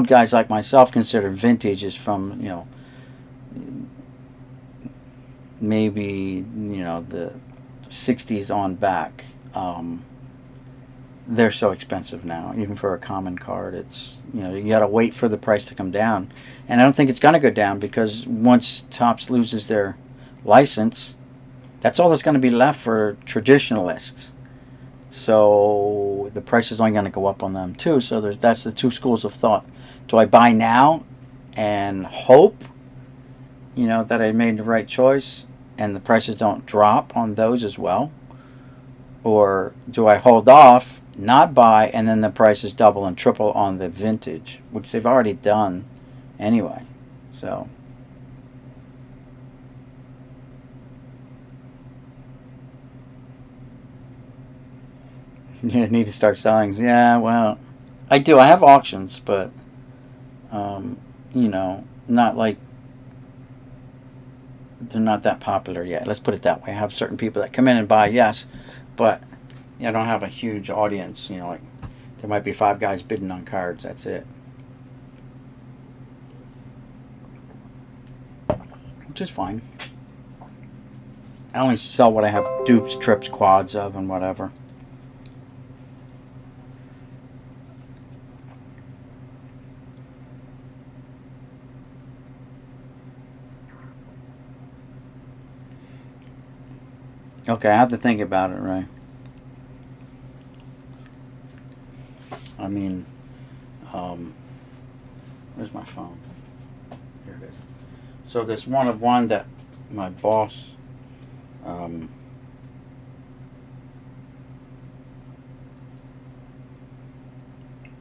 guys like myself consider vintage is from maybe the 60s on back. They're so expensive now, even for a common card. It's you got to wait for the price to come down, and I don't think it's going to go down because once Topps loses their license, that's all that's going to be left for traditionalists. So the price is only going to go up on them too. So that's the two schools of thought. Do I buy now and hope that I made the right choice and the prices don't drop on those as well, or do I hold off, not buy, and then the prices double and triple on the vintage, which they've already done anyway. So you need to start selling. Yeah, well, I do. I have auctions, but You know, not like they're not that popular yet. Let's put it that way. I have certain people that come in and buy, yes, but I don't have a huge audience. You know, like there might be 5 guys bidding on cards. That's it. Which is fine. I only sell what I have dupes, trips, quads of, and whatever. Okay, I have to think about it, right? I mean, where's my phone? Here it is. So this one of one that my boss, it's going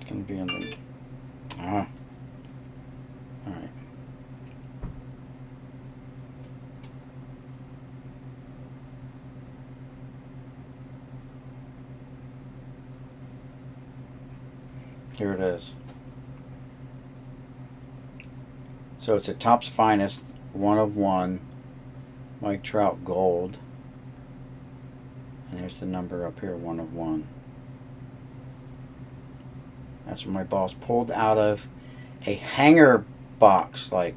to be in the, all right. Here it is. So it's a Topps Finest, one of one, Mike Trout Gold. And there's the number up here, one of one. That's what my boss pulled out of a hanger box. Like,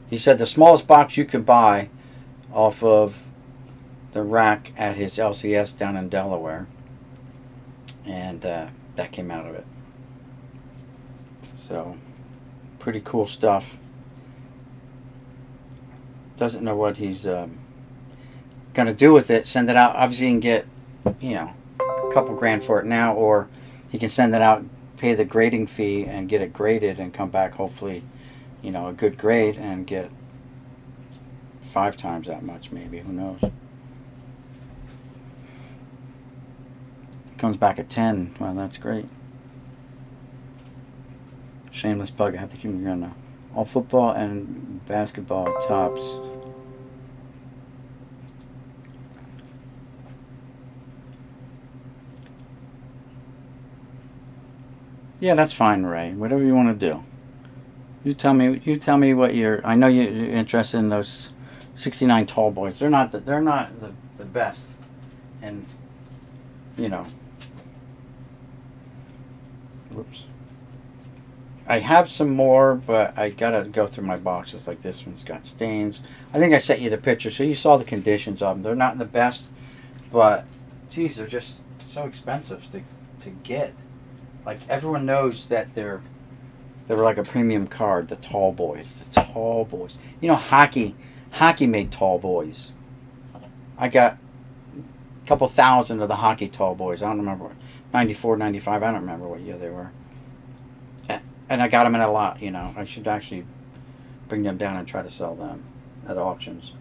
he said the smallest box you could buy off of the rack at his LCS down in Delaware. And that came out of it. So, pretty cool stuff. Doesn't know what he's going to do with it. Send it out. Obviously, you can get, you know, a couple grand for it now, or he can send it out, pay the grading fee, and get it graded, and come back, hopefully, you know, a good grade, and get 5 times that much, maybe. Who knows? Comes back at 10. Well, that's great. Shameless plug. I have to keep them going now. All football and basketball tops. Yeah, that's fine, Ray. Whatever you want to do. You tell me. You tell me what you're. I know you're interested in those 69 tall boys. They're not the best, and you know. Whoops. I have some more, but I gotta go through my boxes. Like this one's got stains. I think I sent you the picture, so you saw the conditions of them. They're not the best, but geez, they're just so expensive to get. Like everyone knows that they're like a premium card. The tall boys, You know, hockey made tall boys. I got a couple thousand of the hockey tall boys. I don't remember what, 94, 95. I don't remember what year they were. And I got them in a lot, you know. I should actually bring them down and try to sell them at auctions.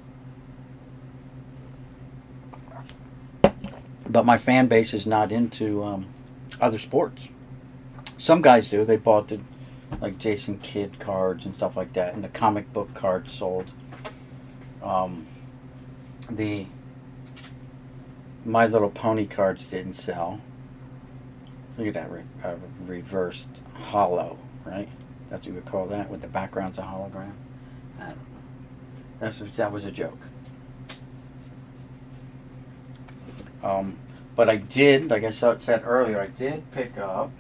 But my fan base is not into other sports. Some guys do. They bought the like Jason Kidd cards and stuff like that, and the comic book cards sold. The My Little Pony cards didn't sell. Look at that reversed hollow, right? That's what you would call that, with the background's a hologram. I don't know. That was a joke. But I did, like I said earlier, I did pick up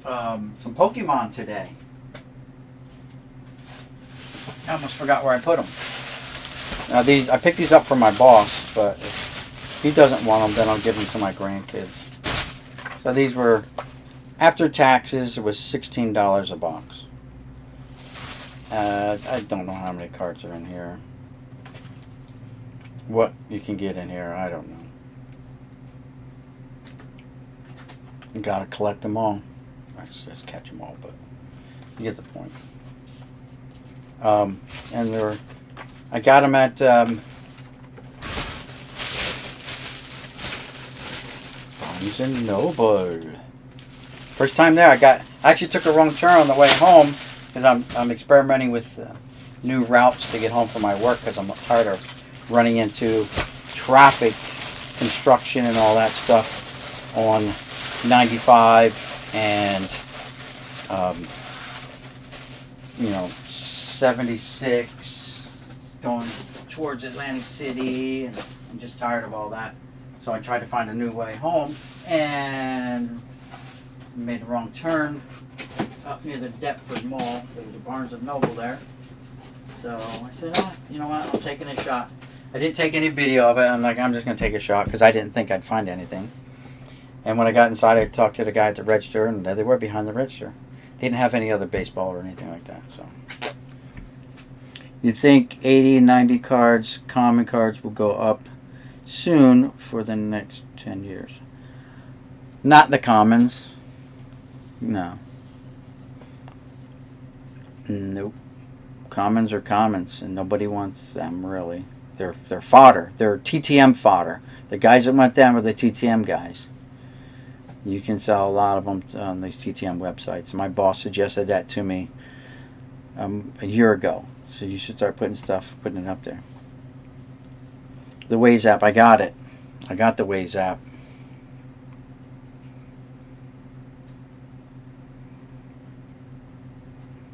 some Pokemon today. I almost forgot where I put them. Now I picked these up for my boss, but if he doesn't want them, then I'll give them to my grandkids. So these were, after taxes, it was $16 a box. I don't know how many cards are in here. What you can get in here, I don't know. You gotta collect them all. Let's just catch them all, but you get the point. And I got them at Barnes and Noble. First time there, I actually took a wrong turn on the way home because I'm experimenting with new routes to get home from my work because I'm tired of running into traffic, construction, and all that stuff on 95 and 76, going towards Atlantic City, and I'm just tired of all that. So I tried to find a new way home, and made the wrong turn up near the Deptford Mall. There was a Barnes & Noble there. So I said, you know what, I'm taking a shot. I didn't take any video of it. I'm like, I'm just going to take a shot because I didn't think I'd find anything. And when I got inside, I talked to the guy at the register, and they were behind the register. They didn't have any other baseball or anything like that. So you think 80 and 90 cards, common cards, will go up soon for the next 10 years? Not the commons. No. Nope. Commons are commons, and nobody wants them, really. They're fodder. They're TTM fodder. The guys that want them are the TTM guys. You can sell a lot of them on these TTM websites. My boss suggested that to me a year ago. So you should start putting it up there. The Waze app, I got it. I got the Waze app.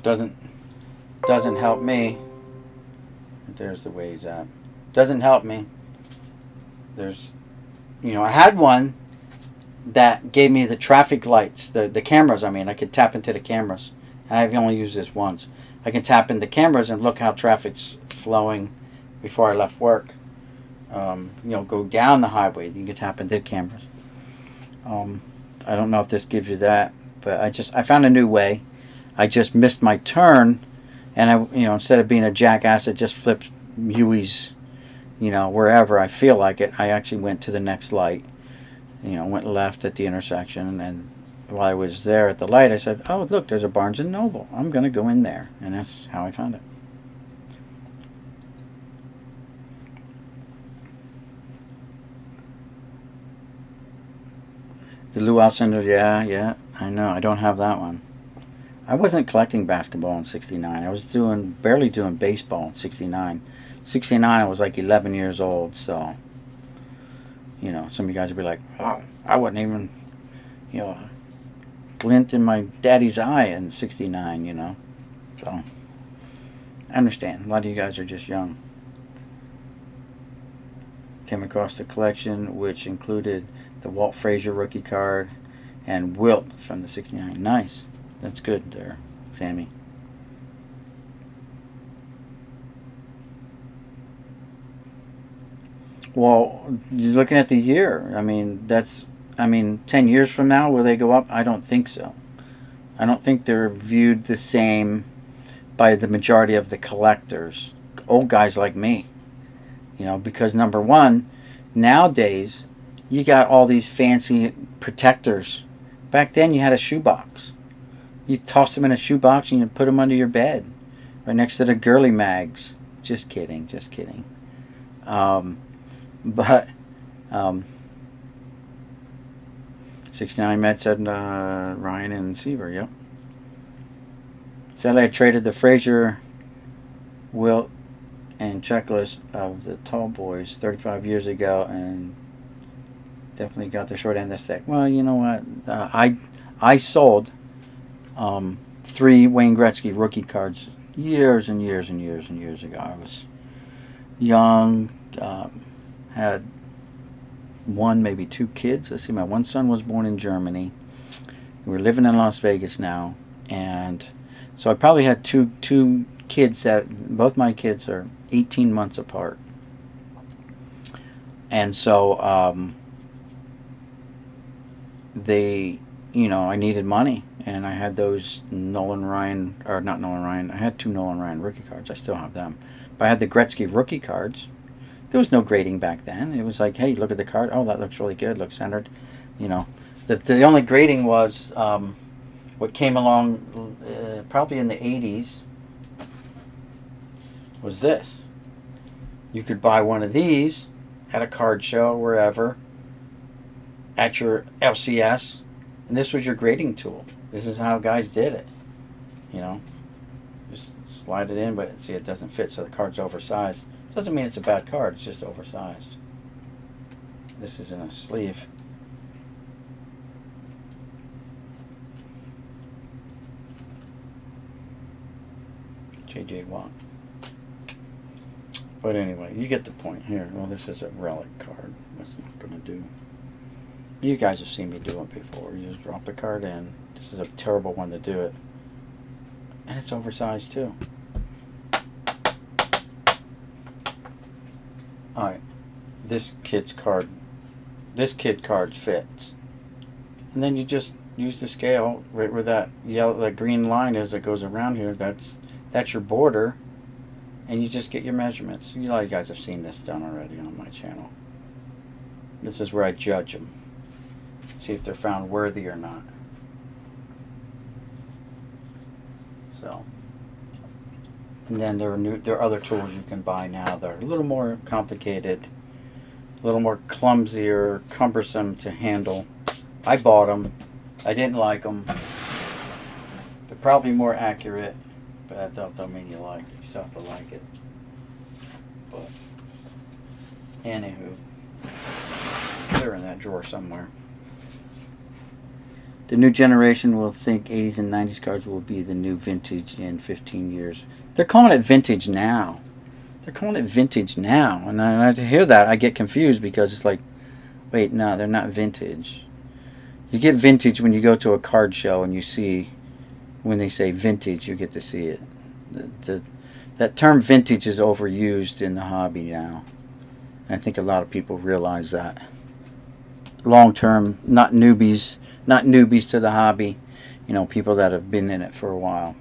Doesn't help me. There's the Waze app. Doesn't help me. There's, I had one that gave me the traffic lights, the cameras. I mean, I could tap into the cameras. I've only used this once. I can tap in the cameras and look how traffic's flowing before I left work. Go down the highway. You can tap into the cameras. I don't know if this gives you that, but I found a new way. I just missed my turn, and I, instead of being a jackass, it just flipped Huey's, wherever I feel like it. I actually went to the next light, went left at the intersection, and while I was there at the light, I said, oh, look, there's a Barnes & Noble. I'm going to go in there, and that's how I found it. The Luau Center, yeah, I know. I don't have that one. I wasn't collecting basketball in 69. I was barely doing baseball in 69. 69, I was like 11 years old, so, some of you guys would be like, oh, I wasn't even, glint in my daddy's eye in 69, So, I understand. A lot of you guys are just young. Came across the collection, which included the Walt Frazier rookie card and Wilt from the 69. Nice. That's good there, Sammy. Well, you're looking at the year. I mean, 10 years from now, will they go up? I don't think so. I don't think they're viewed the same by the majority of the collectors, old guys like me. Because number one, nowadays, you got all these fancy protectors. Back then, you had a shoebox. You tossed them in a shoebox and you put them under your bed, right next to the girly mags. Just kidding. But 69 Mets said Ryan and Seaver. Yep. Said I traded the Frazier, Wilt, and checklist of the tall boys 35 years ago, and definitely got the short end of the stick. Well, you know what? I sold 3 Wayne Gretzky rookie cards years and years and years and years ago. I was young, had 1, maybe 2 kids. Let's see, my one son was born in Germany. We're living in Las Vegas now, and so I probably had two kids that both my kids are 18 months apart. And so I needed money, and I had those I had 2 Nolan Ryan rookie cards. I still have them. But I had the Gretzky rookie cards. There was no grading back then. It was like, hey, look at the card. Oh, that looks really good. Looks centered. The only grading was what came along probably in the 80s was this. You could buy one of these at a card show, wherever, at your LCS, and this was your grading tool. This is how guys did it. Just slide it in, but see, it doesn't fit, so the card's oversized. Doesn't mean it's a bad card, it's just oversized. This is in a sleeve. J.J. Watt. But anyway, you get the point here. Well, this is a relic card. That's not going to do. You guys have seen me do it before. You just drop the card in. This is a terrible one to do it. And it's oversized too. Alright. This kid's card fits. And then you just use the scale right where that green line is that goes around here. That's your border. And you just get your measurements. You guys have seen this done already on my channel. This is where I judge them. See if they're found worthy or not. So, and then there are other tools you can buy now that are a little more complicated, a little more clumsier, cumbersome to handle. I bought them. I didn't like them. They're probably more accurate, but that don't mean you like it. You still have to like it. But anywho, they're in that drawer somewhere. The new generation will think 80s and 90s cards will be the new vintage in 15 years. They're calling it vintage now. They're calling it vintage now. And I to hear that, I get confused because it's like, wait, no, they're not vintage. You get vintage when you go to a card show and you see, when they say vintage, you get to see it. That term vintage is overused in the hobby now. And I think a lot of people realize that. Long term, not newbies to the hobby, you know, people that have been in it for a while.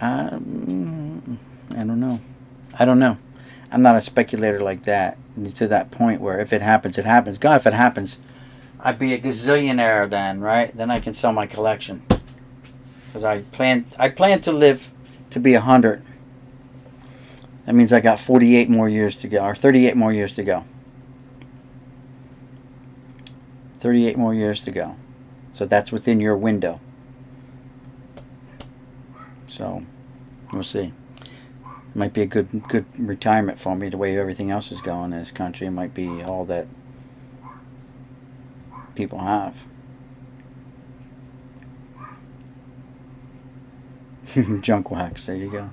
I don't know. I'm not a speculator like that, to that point where if it happens, it happens. God, if it happens, I'd be a gazillionaire then, right? Then I can sell my collection. Because I plan to live to be 100. That means I got 48 more years to go, or 38 more years to go. 38 more years to go. So that's within your window. So, we'll see. It might be a good retirement for me, the way everything else is going in this country. It might be all that people have. Junk wax, there you go.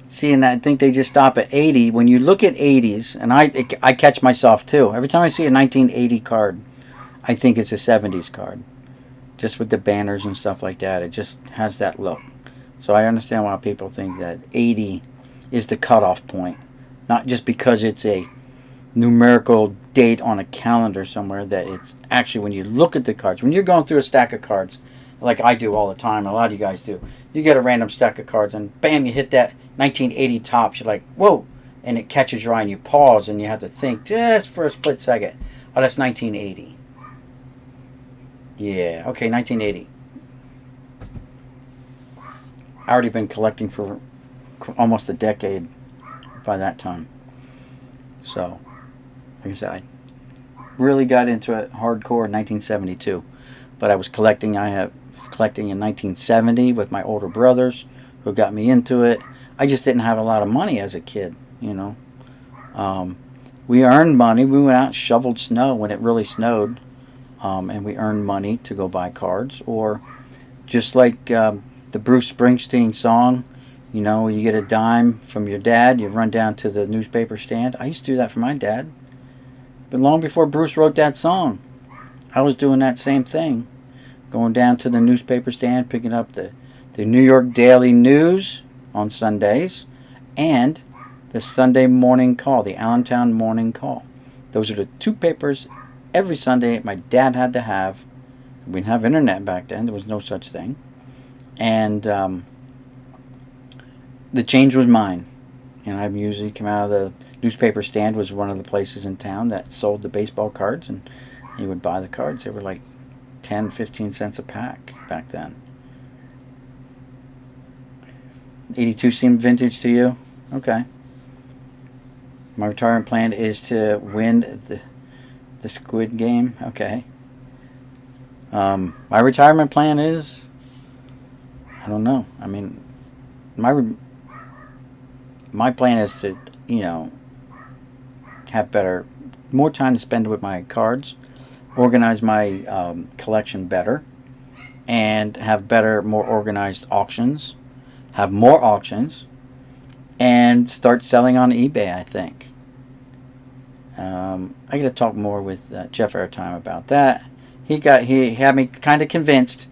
See, and I think they just stop at 80. When you look at 80s, and I catch myself too. Every time I see a 1980 card, I think it's a 70s card. Just with the banners and stuff like that. It just has that look. So I understand why people think that 80 is the cutoff point. Not just because it's a numerical date on a calendar somewhere, that it's actually, when you look at the cards, when you're going through a stack of cards, like I do all the time, a lot of you guys do, you get a random stack of cards and bam, you hit that 1980 tops. You're like, whoa, and it catches your eye and you pause and you have to think just for a split second. Oh, that's 1980. Yeah, okay, 1980. I already been collecting for almost a decade by that time. So, like I said, I really got into it hardcore in 1972. But I was collecting, in 1970 with my older brothers who got me into it. I just didn't have a lot of money as a kid, you know. We earned money. We went out and shoveled snow when it really snowed. And we earned money to go buy cards. Or just like the Bruce Springsteen song, you know, you get a dime from your dad, you run down to the newspaper stand. I used to do that for my dad. But long before Bruce wrote that song, I was doing that same thing. Going down to the newspaper stand, picking up the New York Daily News on Sundays and the Sunday Morning Call, the Allentown Morning Call. Those are the two papers every Sunday my dad had to have. We didn't have internet back then. There was no such thing. And the change was mine. And I usually come out of the newspaper stand, was one of the places in town that sold the baseball cards, and you would buy the cards. They were like 10, 15 cents a pack back then. 82 seemed vintage to you? Okay. My retirement plan is to win the Squid Game. Okay. My retirement plan is, I don't know. I mean, my plan is to, you know, have better more time to spend with my cards, organize my collection better, and have better, more organized auctions, have more auctions, and start selling on eBay, I think. I got to talk more with Jeff Airtime about that. He had me kind of convinced,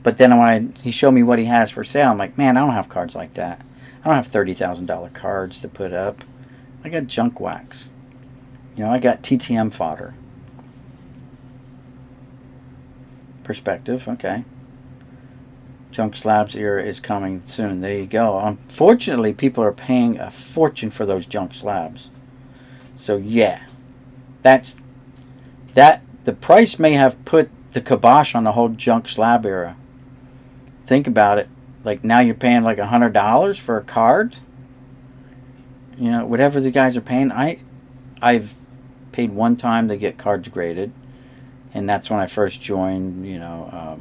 but then when he showed me what he has for sale, I'm like, man, I don't have cards like that. I don't have $30,000 cards to put up. I got junk wax. You know, I got TTM fodder. Perspective, okay. Junk slabs era is coming soon. There you go. Unfortunately, people are paying a fortune for those junk slabs. So yeah, the price may have put the kibosh on the whole junk slab era. Think about it. Like now you're paying like $100 for a card. You know, whatever the guys are paying. I've paid one time to get cards graded, and that's when I first joined. You know,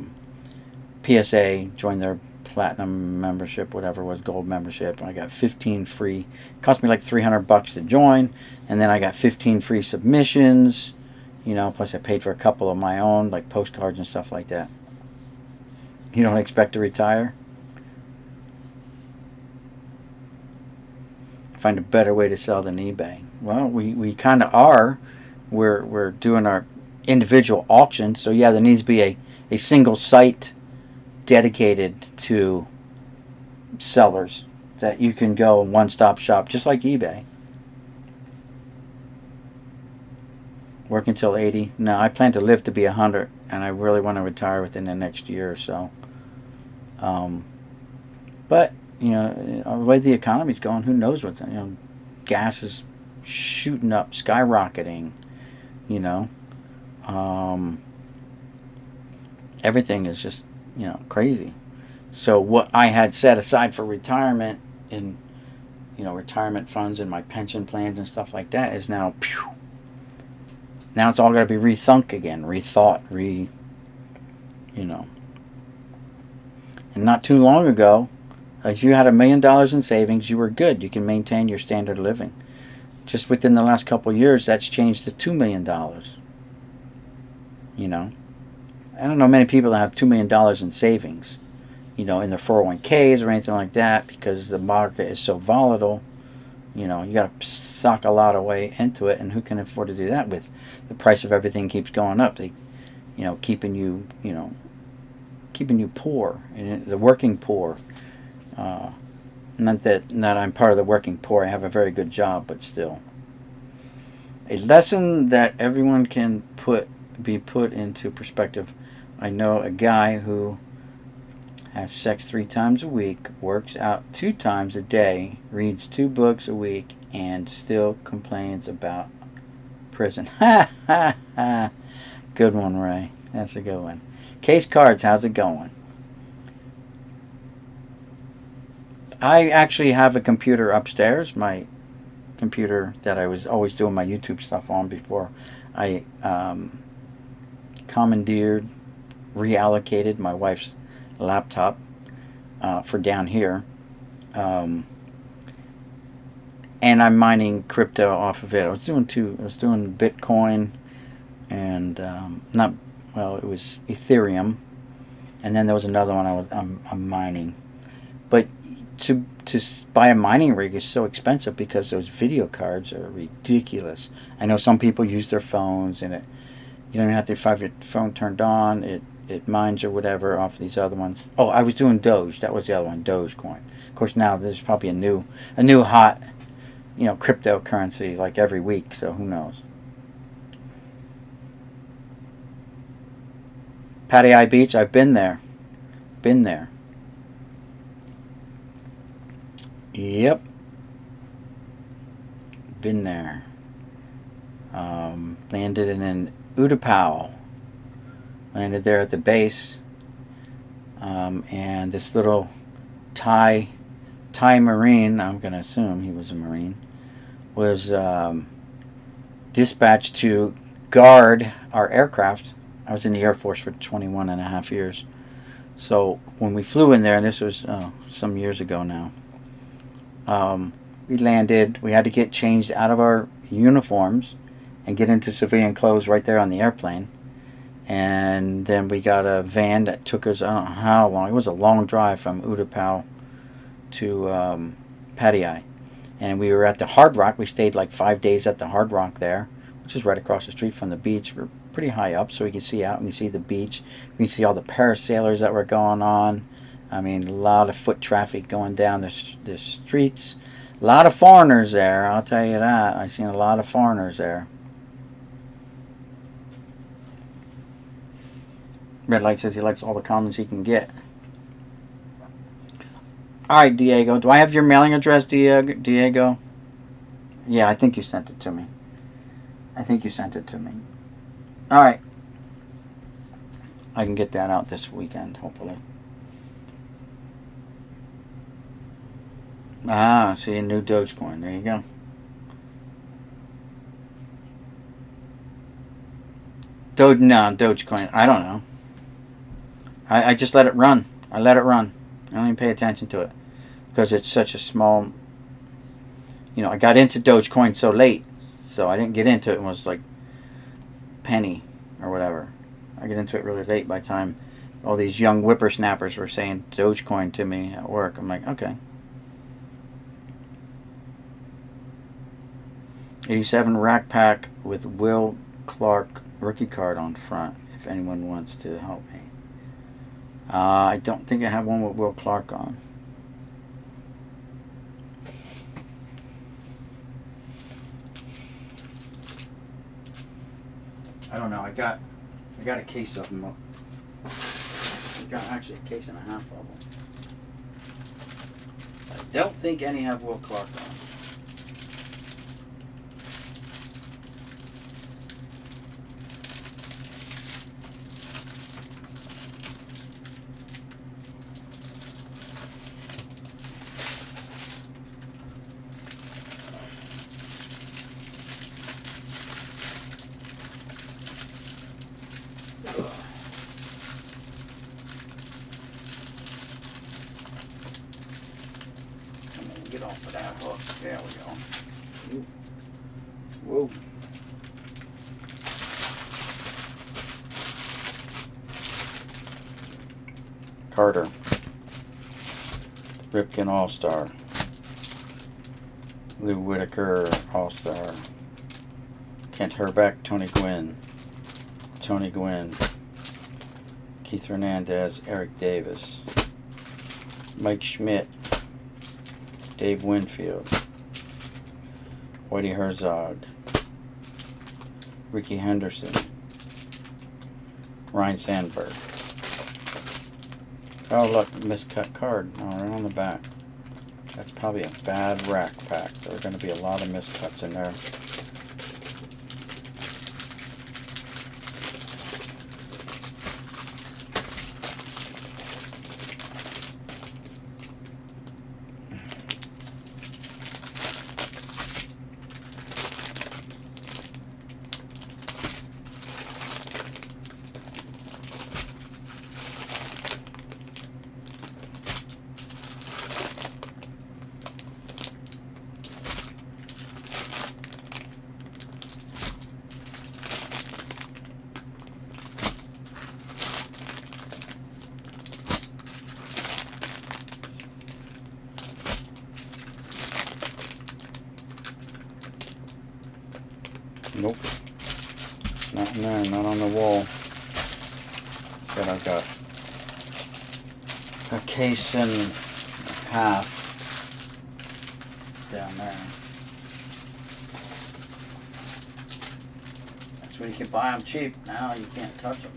PSA, joined their platinum membership, whatever it was, gold membership, and I got 15 free. It cost me like $300 to join, and then I got 15 free submissions. You know, plus I paid for a couple of my own, like postcards and stuff like that. You don't expect to retire? Find a better way to sell than eBay. Well, we kind of are. We're doing our individual auctions, so yeah, there needs to be a single site dedicated to sellers that you can go one-stop shop, just like eBay. Work until 80. No, I plan to live to be 100, and I really want to retire within the next year or so. But you know, the way the economy's going, who knows what's, you know, gas is shooting up, skyrocketing. You know, everything is just, you know, crazy. So what I had set aside for retirement in, you know, retirement funds and my pension plans and stuff like that is now, now it's all got to be rethunk again, rethought, you know. And not too long ago, if you had $1 million in savings, you were good. You can maintain your standard of living. Just within the last couple of years, that's changed to $2 million. You know, I don't know many people that have $2 million in savings, you know, in their 401ks or anything like that, because the market is so volatile. You know, you got to sock a lot away into it, and who can afford to do that with the price of everything keeps going up? They, you know, keeping you poor, and the working poor. Not that I'm part of the working poor. I have a very good job, but still. A lesson that everyone can be put into perspective. I know a guy who has sex 3 times a week, works out 2 times a day, reads 2 books a week, and still complains about prison. Ha ha ha. Good one, Ray. That's a good one. Case Cards, how's it going? I actually have a computer upstairs, my computer that I was always doing my YouTube stuff on before I commandeered, reallocated my wife's laptop for down here. And I'm mining crypto off of it. I was doing Bitcoin and it was Ethereum, and then there was another one I'm mining. But to buy a mining rig is so expensive because those video cards are ridiculous. I know some people use their phones, and you don't even have to have your phone turned on. It mines or whatever off these other ones. Oh, I was doing Doge. That was the other one, Dogecoin. Of course, now there's probably a new hot, you know, cryptocurrency like every week. So who knows? Patty Eye Beach. I've been there. Yep. Been there. Landed in Utapao. Landed there at the base. And this little Thai Marine, I'm going to assume he was a Marine, was dispatched to guard our aircraft. I was in the Air Force for 21 and a half years. So when we flew in there, and this was some years ago now, we landed. We had to get changed out of our uniforms and get into civilian clothes right there on the airplane. And then we got a van that took us, I don't know how long. It was a long drive from Utapao to Pattaya. And we were at the Hard Rock. We stayed like 5 days at the Hard Rock there, which is right across the street from the beach. We're pretty high up, so we can see out and we see the beach. We can see all the parasailers that were going on. I mean, a lot of foot traffic going down the streets. A lot of foreigners there, I'll tell you that. I've seen a lot of foreigners there. Red Light says he likes all the comments he can get. Alright, Diego. Do I have your mailing address, Diego? Yeah, I think you sent it to me. Alright. I can get that out this weekend, hopefully. Ah, see, a new Dogecoin. There you go. Dogecoin. I don't know. I just let it run. I let it run. I don't even pay attention to it. Because it's such a small... You know, I got into Dogecoin so late. So I didn't get into it. It was like penny or whatever. I get into it really late by the time all these young whippersnappers were saying Dogecoin to me at work. I'm like, okay. 87 rack pack with Will Clark rookie card on front, if anyone wants to help me. I don't think I have one with Will Clark on. I don't know. I got a case of them. I got actually a case and a half of them. I don't think any have Will Clark on. Get off of that hook. There we go. Whoa. Carter. Ripken All-Star. Lou Whitaker All-Star. Kent Herbeck, Tony Gwynn. Keith Hernandez, Eric Davis. Mike Schmidt. Dave Winfield, Whitey Herzog, Ricky Henderson, Ryan Sandberg. Oh look, miscut card. Oh, right on the back. That's probably a bad rack pack. There are going to be a lot of miscuts in there. Nope. Not in there, not on the wall. Said I've got a case and a half down there. That's where you can buy them cheap. Now you can't touch them.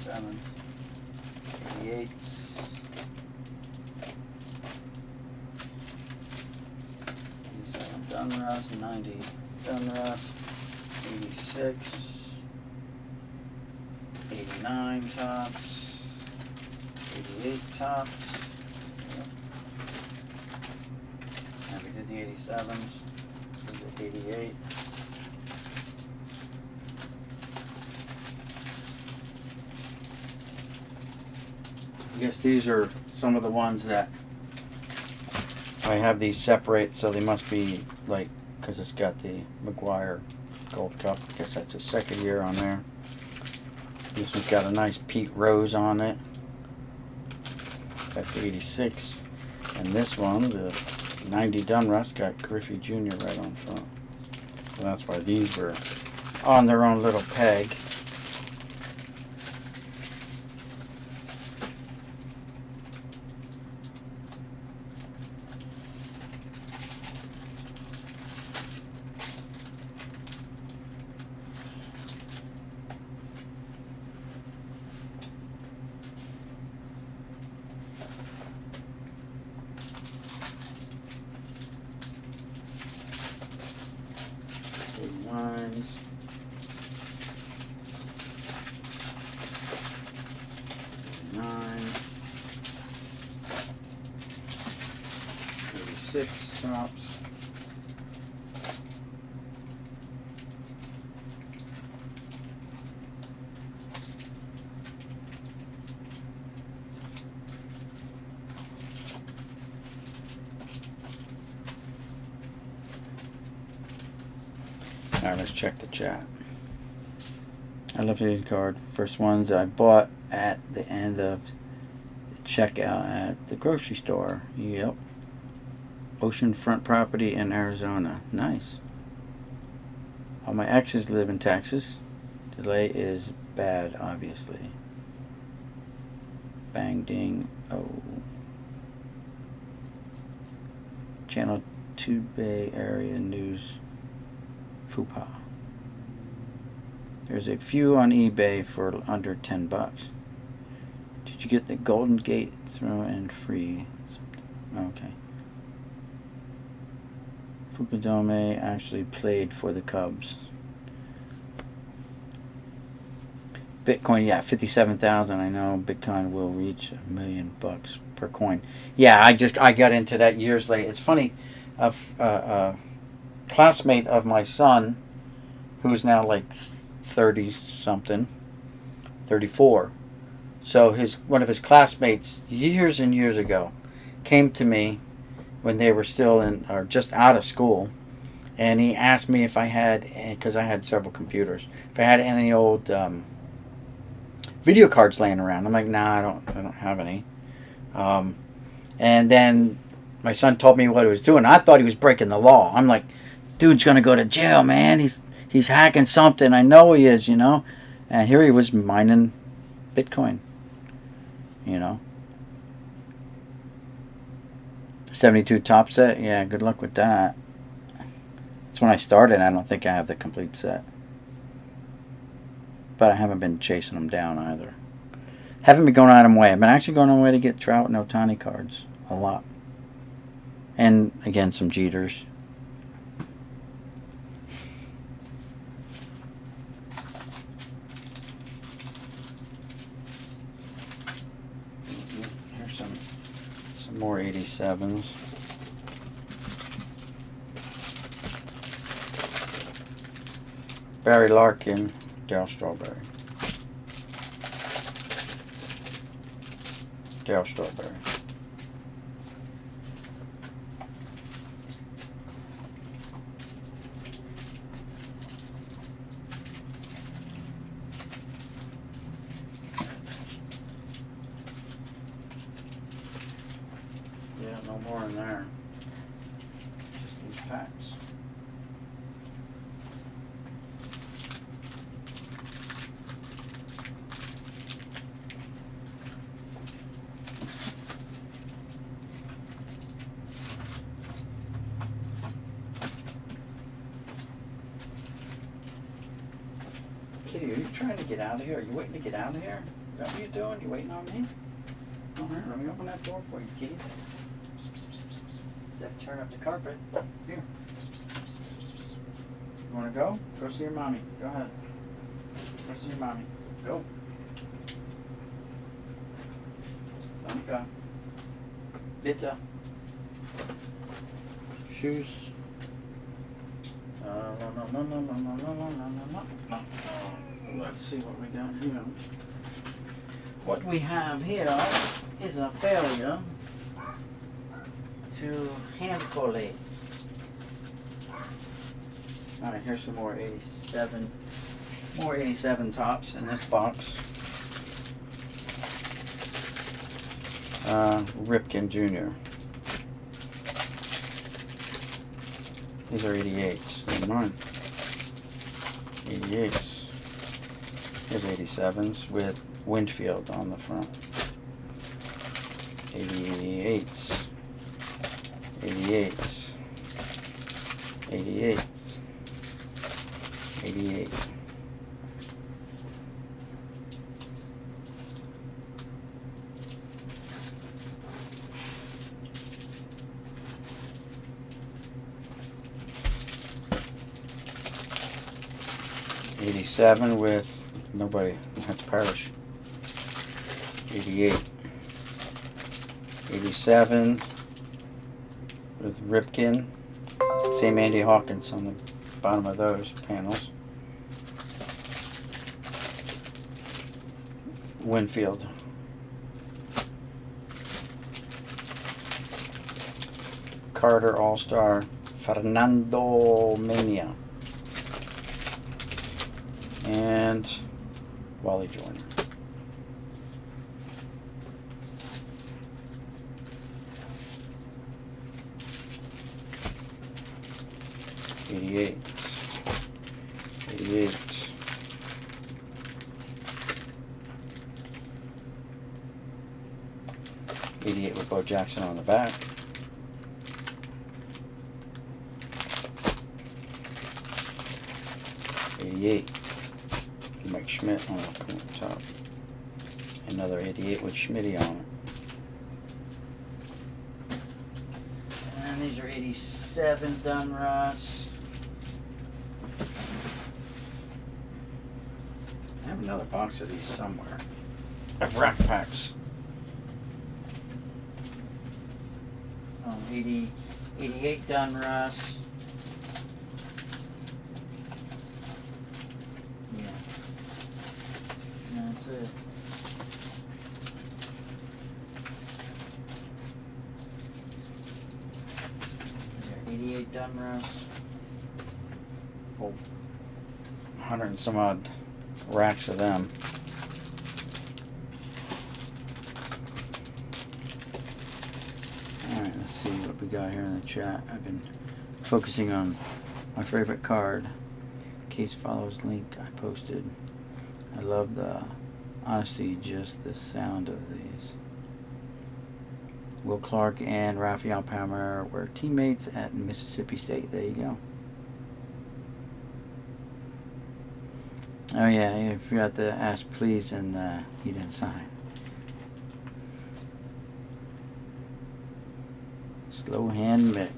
Sevens, 88s, Donruss, 90 Donruss, 86, 89 tops, 88 tops. Yep. And we did the 87s, we did 88. I guess these are some of the ones that I have these separate, so they must be like, because it's got the McGuire Gold Cup. I guess that's the second year on there. This one's got a nice Pete Rose on it. That's 86. And this one, the 90 Donruss, got Griffey Jr right on front. So that's why these were on their own little peg. Lines. 9. 36 tops. Alright, let's check the chat. I love this card. First ones I bought at the end of the checkout at the grocery store. Yep. Oceanfront property in Arizona. Nice. All my exes live in Texas. Delay is bad, obviously. Bang ding. Oh. Channel 2 Bay Area News. Fupa. There's a few on eBay for under $10. Did you get the Golden Gate throw in free? Okay. Fukudome actually played for the Cubs. Bitcoin, yeah, 57,000. I know Bitcoin will reach $1 million per coin. Yeah, I got into that years later. It's funny, classmate of my son, who's now like 30 something, 34. So one of his classmates years and years ago came to me when they were still in or just out of school, and he asked me if I had, because I had several computers, if I had any old video cards laying around. I'm like, nah, I don't have any. And then my son told me what he was doing. I thought he was breaking the law. I'm like, dude's gonna go to jail, man. He's hacking something. I know he is, you know. And here he was mining Bitcoin, you know. 72 top set. Yeah, good luck with that. That's when I started. I don't think I have the complete set. But I haven't been chasing them down either. Haven't been going out of my way. I've been actually going out of my way to get Trout and Ohtani cards. A lot. And, again, some Jeters. Here's some more 87s. Barry Larkin, Darryl Strawberry. Darryl Strawberry. Yeah, no more in there. Just these packs. Kitty, are you trying to get out of here? Are you waiting to get out of here? Is that what you're doing? You waiting on me? All right, let me open that door for you, kitty. Does that turn up the carpet? Here. You want to go? Go see your mommy. Go ahead. Go see your mommy. Go. Don't go. Bitte. Shoes. No. Let's see what we got here. What we have here is a failure to hand collate. Alright, here's some more 87 tops in this box. Ripken Jr. These are 88s, never mind. 88s. Here's 87s with Winfield on the front. 88s. 88s. 88s. 88. '87 with nobody. That's Parrish. 88. 87 with Ripken. Same Andy Hawkins on the bottom of those panels. Winfield. Carter All-Star. Fernando Mania. And Wally Joyner. '88. 88. 88 with Bo Jackson on the back. '88. Mike Schmidt on the top. Another 88 with Schmitty on it. And these are 87 Dunruss. I have another box of these somewhere. Of rack packs. 88 Dunruss. That's it. We got 88 Dunruss. Oh, 100 and some odd racks of them. Alright, let's see what we got here in the chat. I've been focusing on my favorite card. Case follows link I posted. I love the, honestly, just the sound of these. Will Clark and Rafael Palmer were teammates at Mississippi State. There you go. Oh yeah, you forgot to ask please, and he didn't sign. Slow hand Mick.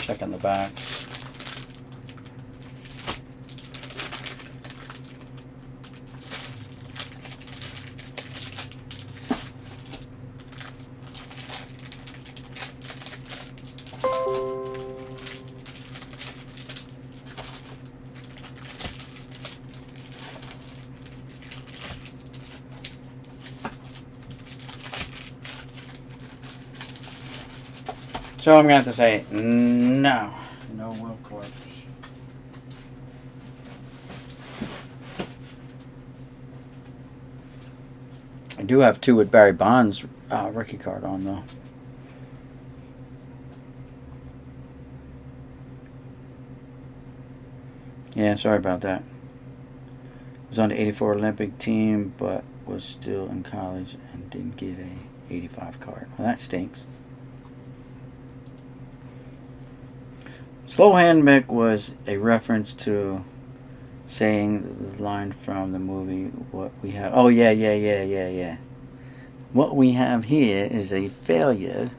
Checking the backs. So I'm going to have to say no. No Will Clarks. I do have 2 with Barry Bonds rookie card on, though. Yeah, sorry about that. Was on the 84 Olympic team, but was still in college and didn't get a 85 card. Well, that stinks. Slow Hand Mick was a reference to saying the line from the movie, what we have. Oh, yeah. What we have here is a failure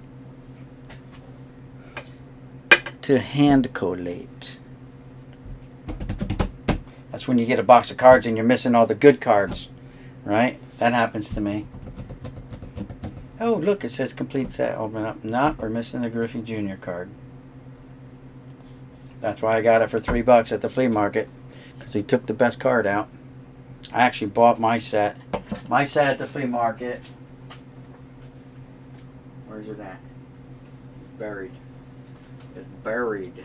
to hand collate. That's when you get a box of cards and you're missing all the good cards, right? That happens to me. Oh, look, it says complete set. Open up. Nah, we're missing the Griffey Jr card. That's why I got it for $3 at the flea market, because he took the best card out. I actually bought my set. My set at the flea market. Where's it at? Buried. It's buried.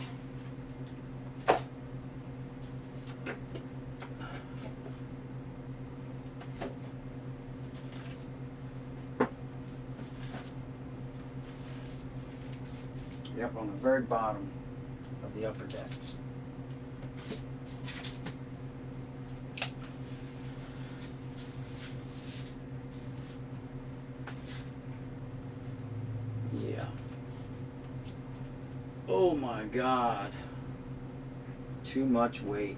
Yep, on the very bottom of the upper deck. Yeah. Oh my God. Too much weight.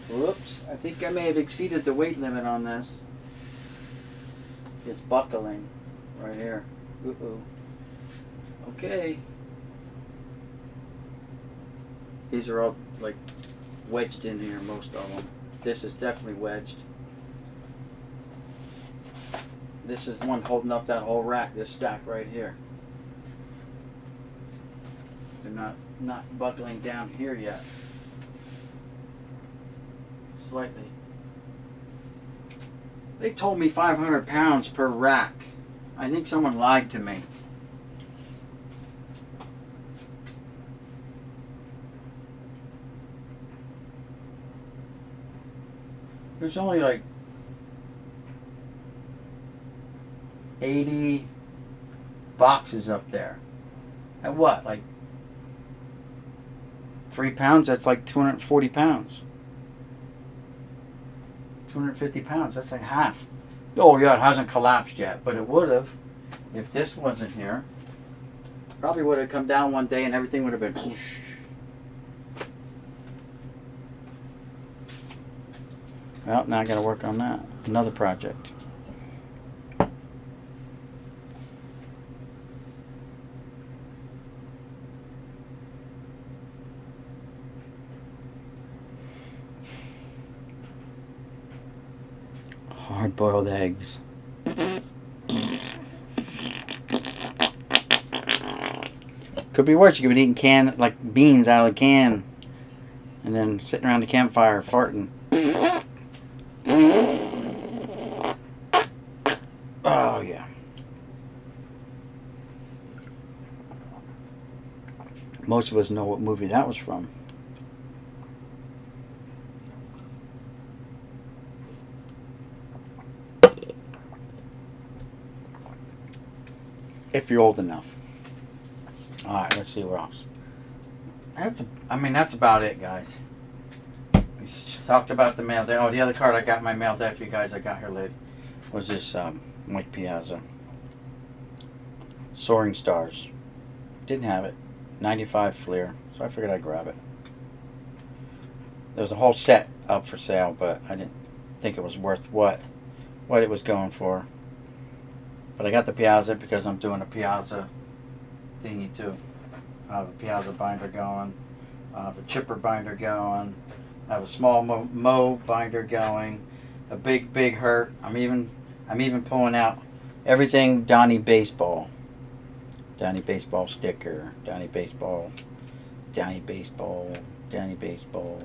Whoops. I think I may have exceeded the weight limit on this. It's buckling right here. Uh-oh. Okay. These are all like wedged in here, most of them. This is definitely wedged. This is the one holding up that whole rack, this stack right here. They're not buckling down here yet. Slightly. They told me 500 pounds per rack. I think someone lied to me. There's only like 80 boxes up there. At what? Like 3 pounds? That's like 240 pounds. 250 pounds. That's like half. Oh yeah, it hasn't collapsed yet, but it would have if this wasn't here. Probably would have come down one day and everything would have been whoosh. Well, now I got to work on that. Another project. Hard-boiled eggs. Could be worse. You could be eating like beans out of the can, and then sitting around the campfire farting. Oh yeah. Most of us know what movie that was from. If you're old enough. Alright, let's see what else. That's about it, guys. We talked about the mail day. Oh, the other card I got in my mail day for you guys I got here late was this Mike Piazza. Soaring Stars. Didn't have it. 95 Fleer. So I figured I'd grab it. There was a whole set up for sale, but I didn't think it was worth what it was going for. But I got the Piazza because I'm doing a Piazza thingy too. I have a Piazza binder going. I have a chipper binder going. I have a small Mo binder going. A big hurt. I'm even pulling out everything Donnie Baseball. Donnie Baseball sticker. Donnie Baseball. Donnie Baseball. Donnie Baseball.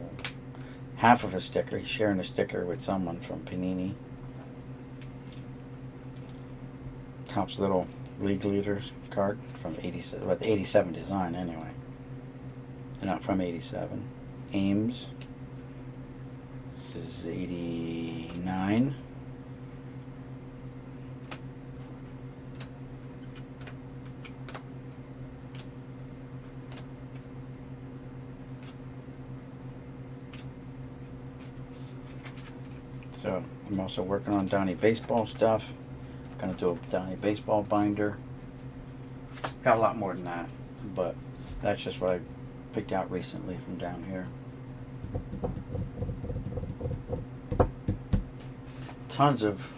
Half of a sticker. He's sharing a sticker with someone from Panini. Top's little League Leaders card from 87, well, the 87 design anyway. Not from 87. Ames. This is 89. So I'm also working on Donnie Baseball stuff. Gonna do a Donnie Baseball binder. Got a lot more than that, but that's just what I picked out recently from down here. Tons of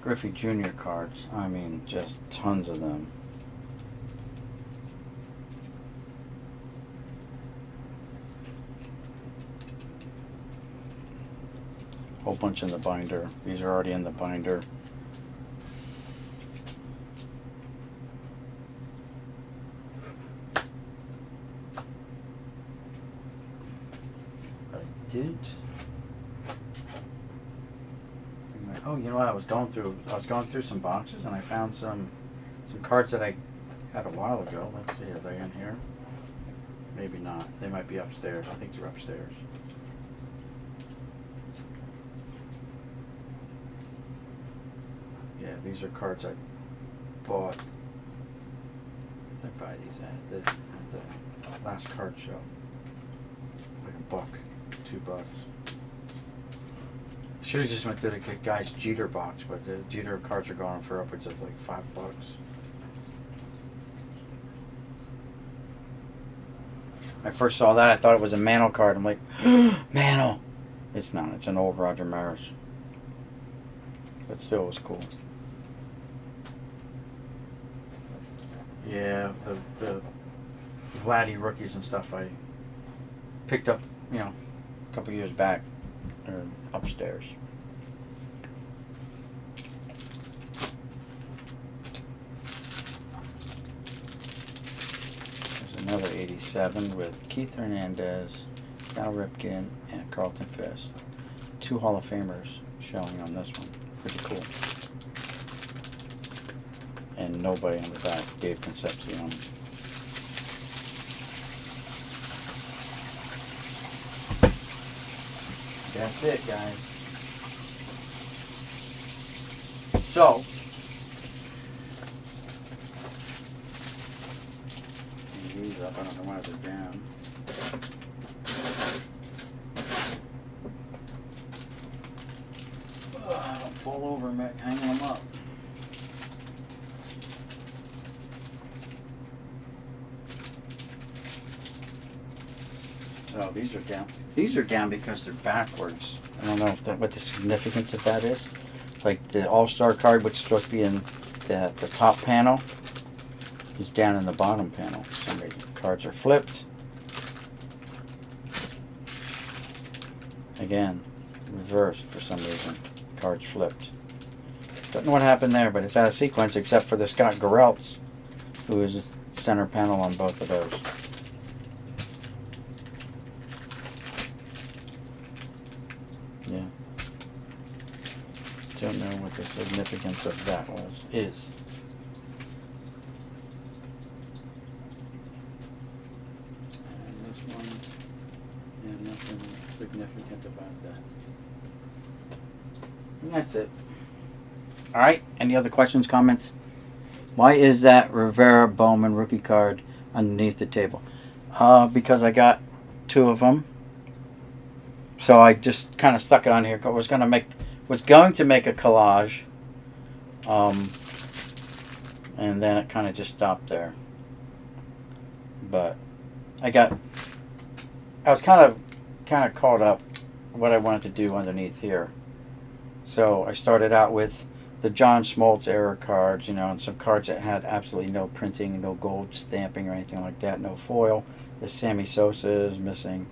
Griffey Jr cards. I mean, just tons of them. Whole bunch in the binder. These are already in the binder. Oh, you know what? I was going through some boxes and I found some cards that I had a while ago. Let's see, are they in here? Maybe not. They might be upstairs. I think they're upstairs. Yeah, these are cards I bought. I buy these at the last card show. Like $1, $2. Should have just went to the guy's Jeter box, but the Jeter cards are going for upwards of like $5. I first saw that, I thought it was a Mantle card. I'm like, Mantle! It's not. It's an old Roger Maris. But still, it was cool. Yeah, the Vladdy rookies and stuff I picked up, a couple years back. They're upstairs. There's another 87 with Keith Hernandez, Cal Ripken, and Carlton Fisk. 2 Hall of Famers showing on this one. Pretty cool. And nobody on the back, Dave Concepcion. That's it, guys. So, these up. I don't know why they're down. Don't fall over, Mick. Hanging them up. Oh, these are down. These are down because they're backwards. I don't know what the significance of that is. Like the All-Star card, which is supposed to be in the top panel, is down in the bottom panel for some reason. Cards are flipped. Again, reversed for some reason. Cards flipped. Don't know what happened there, but it's out of sequence except for the Scott Garrelts, who is center panel on both of those. Yeah. Don't know what the significance of that is. And this one, yeah, nothing significant about that. And that's it. All right. Any other questions, comments? Why is that Rivera Bowman rookie card underneath the table? Because I got 2 of them. So I just kind of stuck it on here. Was going to make a collage, and then it kind of just stopped there. But I was kind of caught up what I wanted to do underneath here. So I started out with the John Smoltz era cards, and some cards that had absolutely no printing, no gold stamping or anything like that, no foil. The Sammy Sosa is missing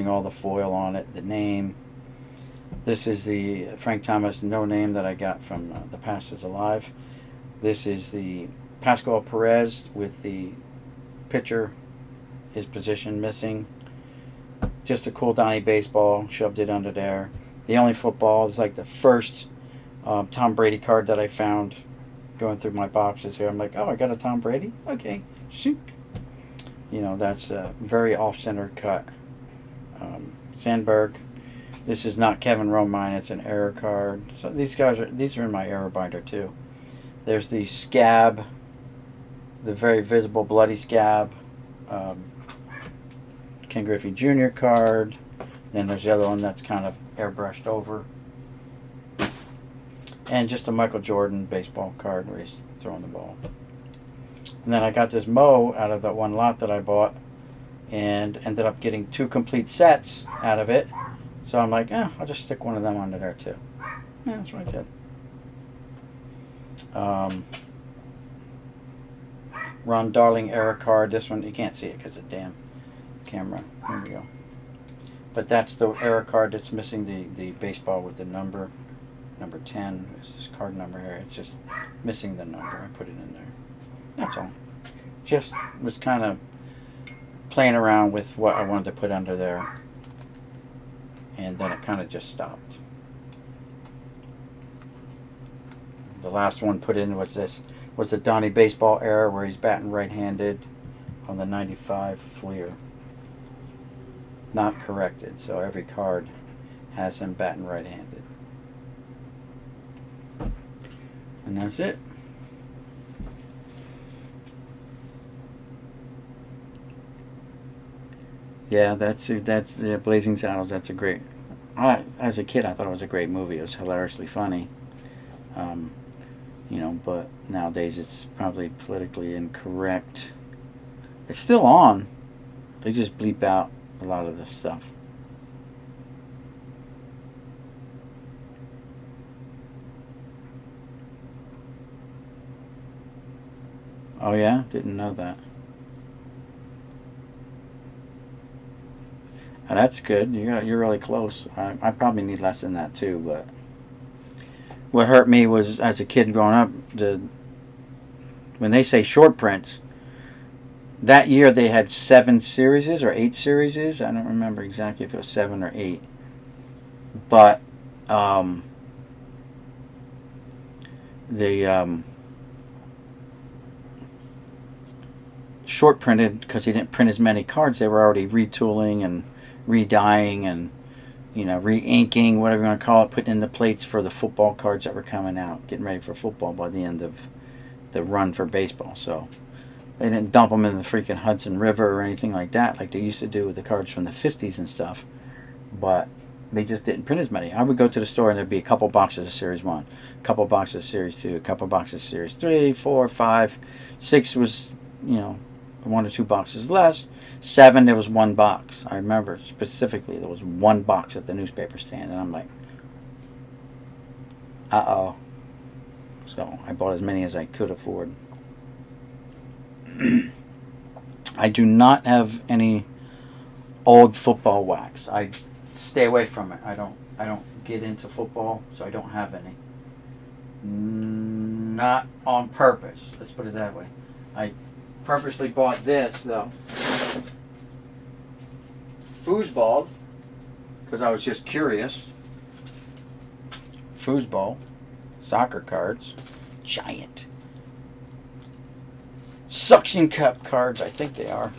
all the foil on it, the name. This is the Frank Thomas no name that I got from The Past is Alive. This is the Pascual Perez with the pitcher, his position missing. Just a cool Donnie Baseball, shoved it under there. The only football is like the first Tom Brady card that I found going through my boxes here. I'm like, oh, I got a Tom Brady? Okay, shoot. You know, that's a very off-center cut. Sandberg. This is not Kevin Romine. It's an error card. So these are in my error binder too. There's the scab, the very visible bloody scab. Ken Griffey Jr. card. Then there's the other one that's kind of airbrushed over. And just a Michael Jordan baseball card where he's throwing the ball. And then I got this Mo out of that one lot that I bought and ended up getting 2 complete sets out of it. So I'm like, I'll just stick one of them under there too. Yeah, that's what I did. Ron Darling error card. This one, you can't see it because of the damn camera. Here we go. But that's the error card that's missing the baseball with the number 10 is this card number here. It's just missing the number. I put it in there. That's all. Just was kind of playing around with what I wanted to put under there. And then it kind of just stopped. The last one put in was the Donnie baseball error where he's batting right-handed on the 95 Fleer. Not corrected, so every card has him batting right-handed. And that's it. Yeah, that's Blazing Saddles. That's a great. As a kid, I thought it was a great movie. It was hilariously funny. But nowadays it's probably politically incorrect. It's still on. They just bleep out a lot of this stuff. Oh yeah? Didn't know that. Oh, that's good. You're really close. I probably need less than that too, but what hurt me was as a kid growing up, when they say short prints, that year they had 7 series or 8 series. I don't remember exactly if it was 7 or 8. But the short printed, because he didn't print as many cards, they were already retooling and re-dyeing and re-inking, whatever you want to call it, putting in the plates for the football cards that were coming out, getting ready for football by the end of the run for baseball. So they didn't dump them in the freaking Hudson River or anything like that, like they used to do with the cards from the 50s and stuff. But they just didn't print as many. I would go to the store and there'd be a couple boxes of Series 1, a couple boxes of Series 2, a couple boxes of Series 3, 4, 5. 6 was, 1 or 2 boxes less. 7, there was 1 box. I remember specifically there was 1 box at the newspaper stand, and I'm like, uh-oh. So I bought as many as I could afford. I do not have any old football wax. I stay away from it. I don't get into football, so I don't have any. Not on purpose. Let's put it that way. I purposely bought this though. Foosball, because I was just curious. Foosball, soccer cards, giant. Suction cup cards, I think they are.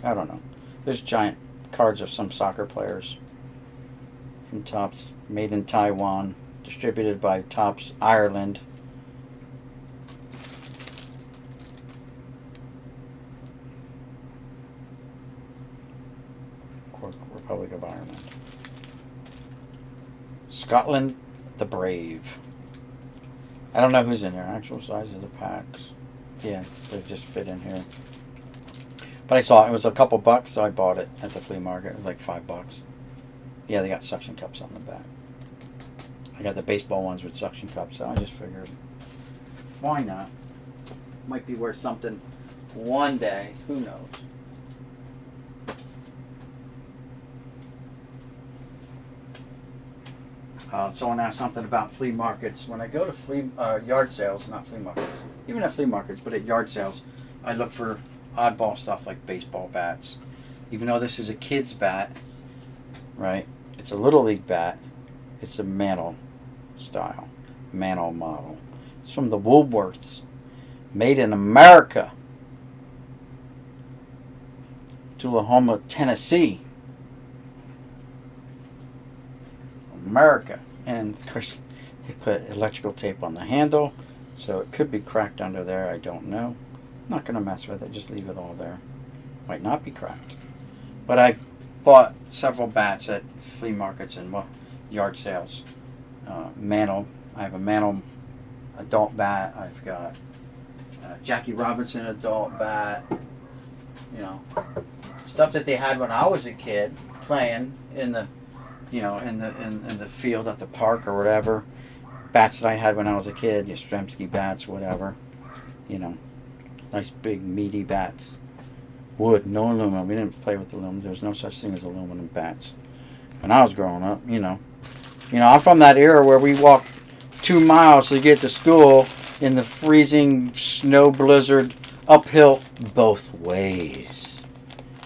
I don't know. There's giant cards of some soccer players from Topps, made in Taiwan, distributed by Topps Ireland. Republic of Ireland. Scotland, the Brave. I don't know who's in there. Actual size of the packs. Yeah, they just fit in here. But I saw it was a couple bucks, so I bought it at the flea market. It was like $5. Yeah, they got suction cups on the back. I got the baseball ones with suction cups, so I just figured, why not? Might be worth something one day. Who knows? Someone asked something about flea markets. When I go to yard sales, not flea markets, even at flea markets, but at yard sales, I look for oddball stuff like baseball bats. Even though this is a kid's bat, right? It's a little league bat. It's a mantle style, mantle model. It's from the Woolworths. Made in America. Tullahoma, Tennessee. America. And of course, they put electrical tape on the handle, so it could be cracked under there. I don't know. I'm not going to mess with it. Just leave it all there. Might not be cracked. But I bought several bats at flea markets and yard sales. Mantle. I have a Mantle adult bat. I've got Jackie Robinson adult bat. You know, stuff that they had when I was a kid, playing in the, you know, in the field at the park or whatever. Bats that I had when I was a kid, Yastrzemski bats, whatever. You know, nice big meaty bats. Wood, no aluminum. We didn't play with aluminum. There was no such thing as aluminum bats when I was growing up. You know, I'm from that era where we walked 2 miles to get to school in the freezing snow blizzard, uphill both ways.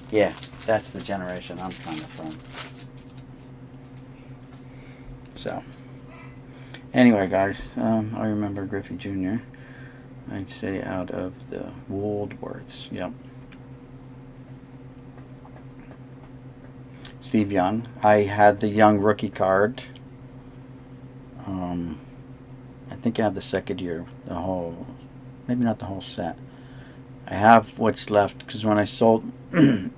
Yeah, that's the generation I'm kind of from. So, anyway, guys, I remember Griffey Jr. I'd say out of the Woolworths. Yep. Steve Young. I had the Young rookie card. I think I have the second year, the whole, maybe not the whole set. I have what's left because when I sold, when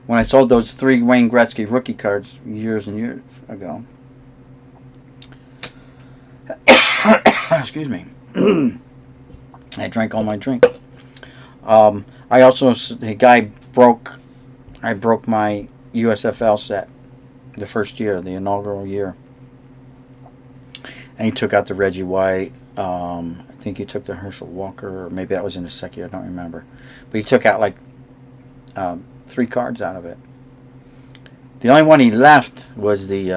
I sold those 3 Wayne Gretzky rookie cards years and years ago. Excuse me. I drank all my drink. I also, I broke my USFL set the first year, the inaugural year. And he took out the Reggie White. I think he took the Herschel Walker, or maybe that was in the second year, I don't remember. But he took out like 3 cards out of it. The only one he left was the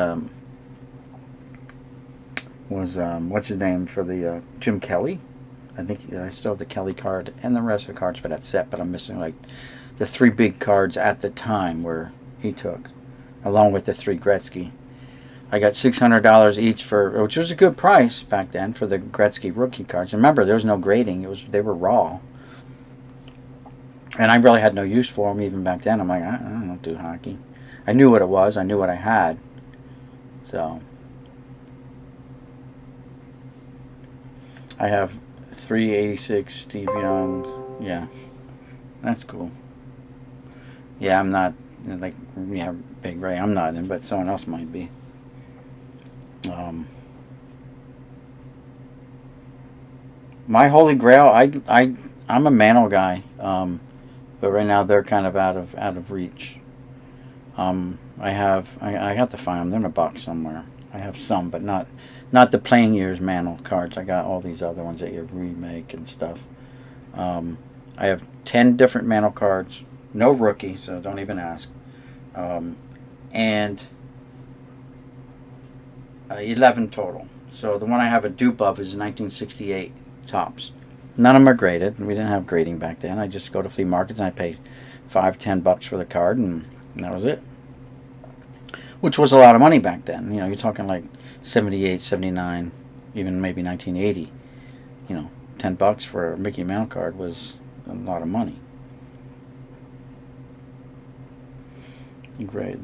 what's his name for the Jim Kelly. I think I still have the Kelly card and the rest of the cards for that set, but I'm missing like the 3 big cards at the time where he took, along with the 3 Gretzky. I got $600 each for, which was a good price back then for the Gretzky rookie cards. Remember, there was no grading; they were raw, and I really had no use for them even back then. I'm like, I don't do hockey. I knew what it was. I knew what I had. So I have 386 Steve Young. Yeah, that's cool. Yeah, I'm not like Big Ray. I'm not in, but someone else might be. My holy grail, I'm a Mantle guy, but right now they're kind of out of reach. I have to find them. They're in a box somewhere. I have some, but not the playing years Mantle cards. I got all these other ones that you remake and stuff. I have 10 different Mantle cards, no rookie, so don't even ask, and 11 total. So the one I have a dupe of is 1968 tops. None of them are graded. We didn't have grading back then. I just go to flea markets and I pay $5-10 for the card, and that was it. Which was a lot of money back then. You know, you're talking like 78, 79, even maybe 1980. You know, $10 for a Mickey Mantle card was a lot of money. Great.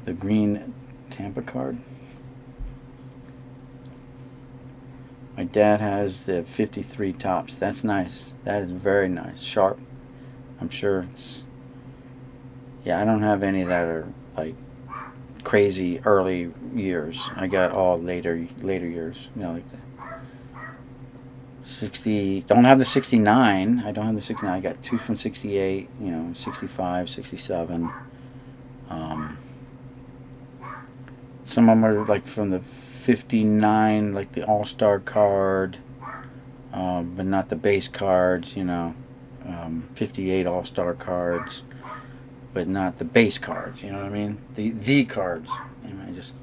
The green Tampa card. My dad has the 53 tops. That's nice. That is very nice. Sharp. I'm sure it's... Yeah, I don't have any that are like crazy early years. I got all later years. You know, like the 60... Don't have the 69. I don't have the 69. I got 2 from 68. You know, 65, 67. Some of them are like from the 59, like the All-Star card, but not the base cards, you know. 58 All-Star cards, but not the base cards, you know what I mean? The cards. Anyway, I just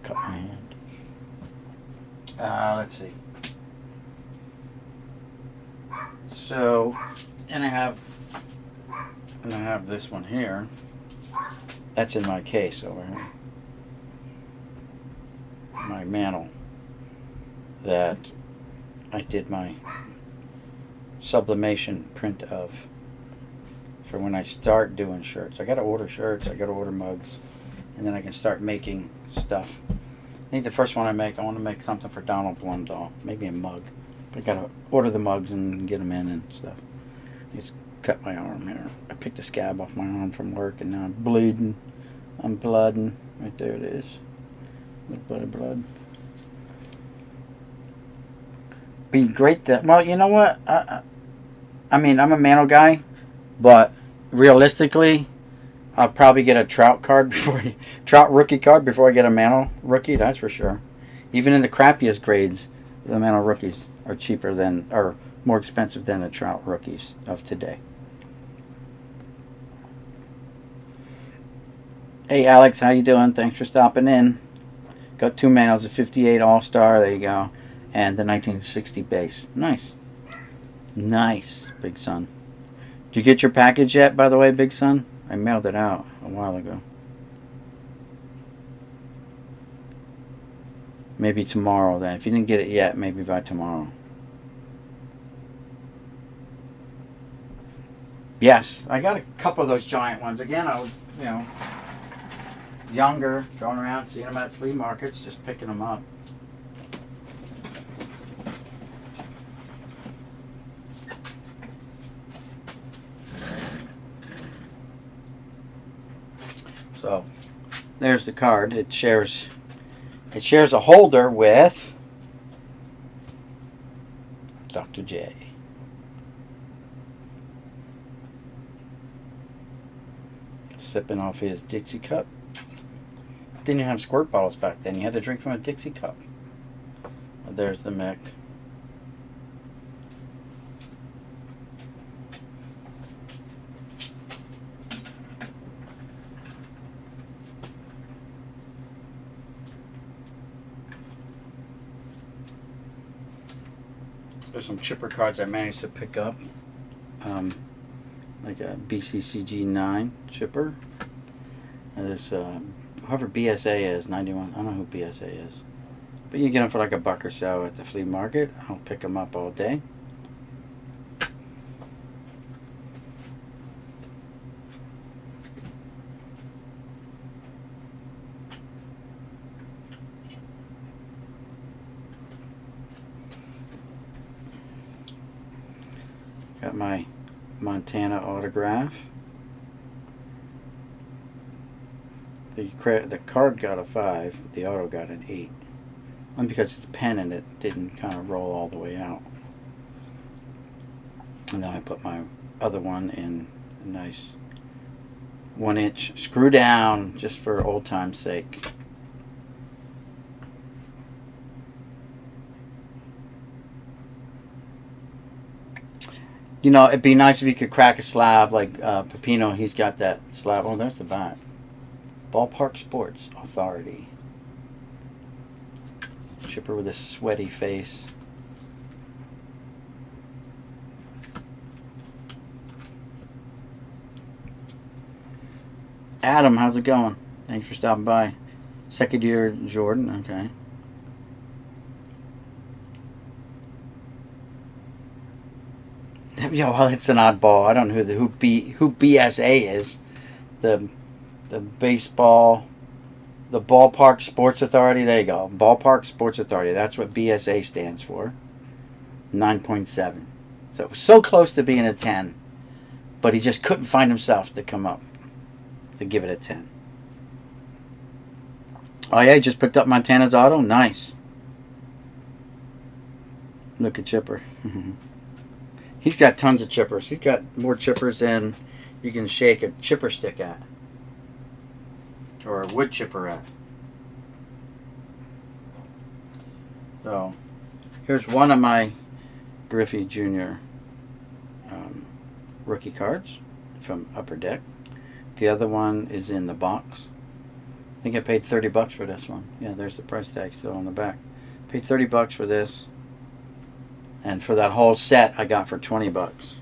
cut my hand. Let's see. So, and I have this one here. That's in my case over here. my mantle that I did my sublimation print of for when I start doing shirts. I gotta order shirts, I gotta order mugs, and then I can start making stuff. I think the first one I want to make something for Donald Blundall, maybe a mug. But I gotta order the mugs and get them in and stuff. I just cut my arm here. I picked a scab off my arm from work, and now I'm bleeding. I'm blooding. Right there it is. A little bit of blood. Be great that. Well, you know what? I mean, I'm a Mantle guy, but realistically, I'll probably get a Trout card Trout rookie card before I get a Mantle rookie. That's for sure. Even in the crappiest grades, the Mantle rookies are cheaper than, or more expensive than the Trout rookies of today. Hey Alex, how you doing? Thanks for stopping in. Got 2 Mantles, a 58 All-Star, there you go, and the 1960 base. Nice. Nice, Big Son. Did you get your package yet, by the way, Big Son? I mailed it out a while ago. Maybe tomorrow then. If you didn't get it yet, maybe by tomorrow. Yes, I got a couple of those giant ones. Again, I was, younger, going around, seeing them at flea markets, just picking them up. So, there's the card. It shares a holder with Dr. J. Sipping off his Dixie cup. Didn't even have squirt bottles back then. You had to drink from a Dixie cup. There's the Mick. There's some chipper cards I managed to pick up. Like a BCCG 9 chipper. And this, whoever BSA is, 91, I don't know who BSA is. But you get them for like $1 or so at the flea market. I'll pick them up all day. Got my Montana autograph. The card got a 5, the auto got an 8. Only because it's pen and it didn't kind of roll all the way out. And then I put my other one in a nice 1-inch screw down just for old time's sake. You know, it'd be nice if you could crack a slab like Pepino. He's got that slab. Oh, there's the back. Ballpark Sports Authority. Chipper with a sweaty face. Adam, how's it going? Thanks for stopping by. Second year Jordan, okay. Yeah, well, it's an oddball. I don't know who BSA is. The baseball, the Ballpark Sports Authority. There you go. Ballpark Sports Authority. That's what BSA stands for. 9.7. So close to being a 10, but he just couldn't find himself to come up to give it a 10. Oh yeah, he just picked up Montana's auto. Nice. Look at Chipper. He's got tons of chippers. He's got more chippers than you can shake a chipper stick at. Or a wood chipper at. So, here's one of my Griffey Jr. Rookie cards from Upper Deck. The other one is in the box. I think I paid $30 for this one. Yeah, there's the price tag still on the back. Paid $30 for this. And for that whole set, I got for $20.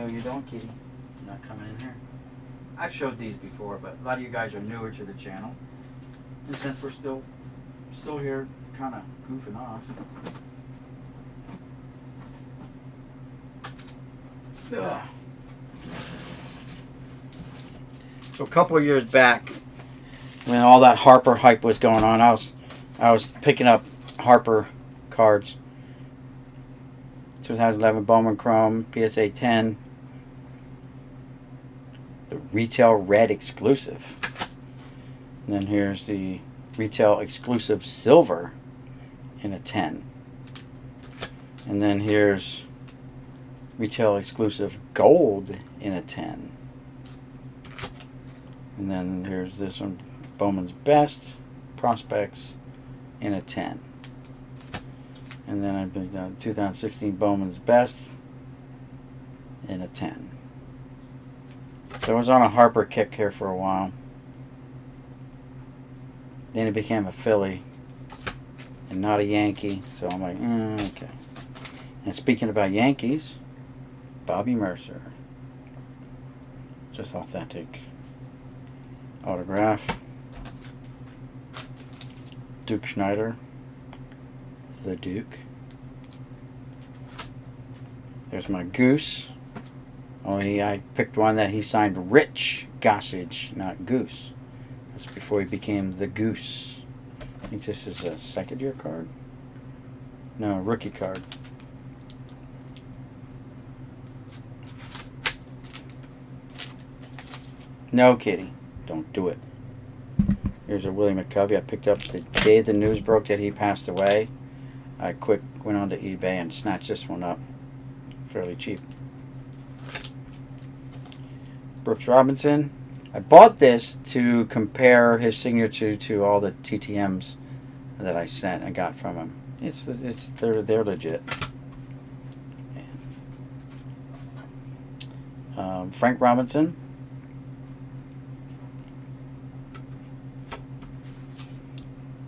you don't, kitty. You're not coming in here. I've showed these before, but a lot of you guys are newer to the channel. And since we're still here kind of goofing off. Ugh. So a couple of years back, when all that Harper hype was going on, I was picking up Harper cards. 2011 Bowman Chrome, PSA 10. The retail red exclusive. And then here's the retail exclusive silver in a 10. And then here's retail exclusive gold in a 10. And then here's this one, Bowman's Best Prospects in a 10. And then I've been done 2016 Bowman's Best in a 10. So I was on a Harper kick here for a while. Then it became a Philly and not a Yankee. So I'm like, okay. And speaking about Yankees, Bobby Mercer. Just authentic autograph. Duke Schneider. The Duke. There's my Goose. Only I picked one that he signed Rich Gossage, not Goose. That's before he became the Goose. I think this is a second year card. No, rookie card. No, kitty. Don't do it. Here's a Willie McCovey I picked up the day the news broke that he passed away. I quick went onto eBay and snatched this one up. Fairly cheap. Brooks Robinson. I bought this to compare his signature to all the TTMs that I sent and got from him. They're legit. Frank Robinson.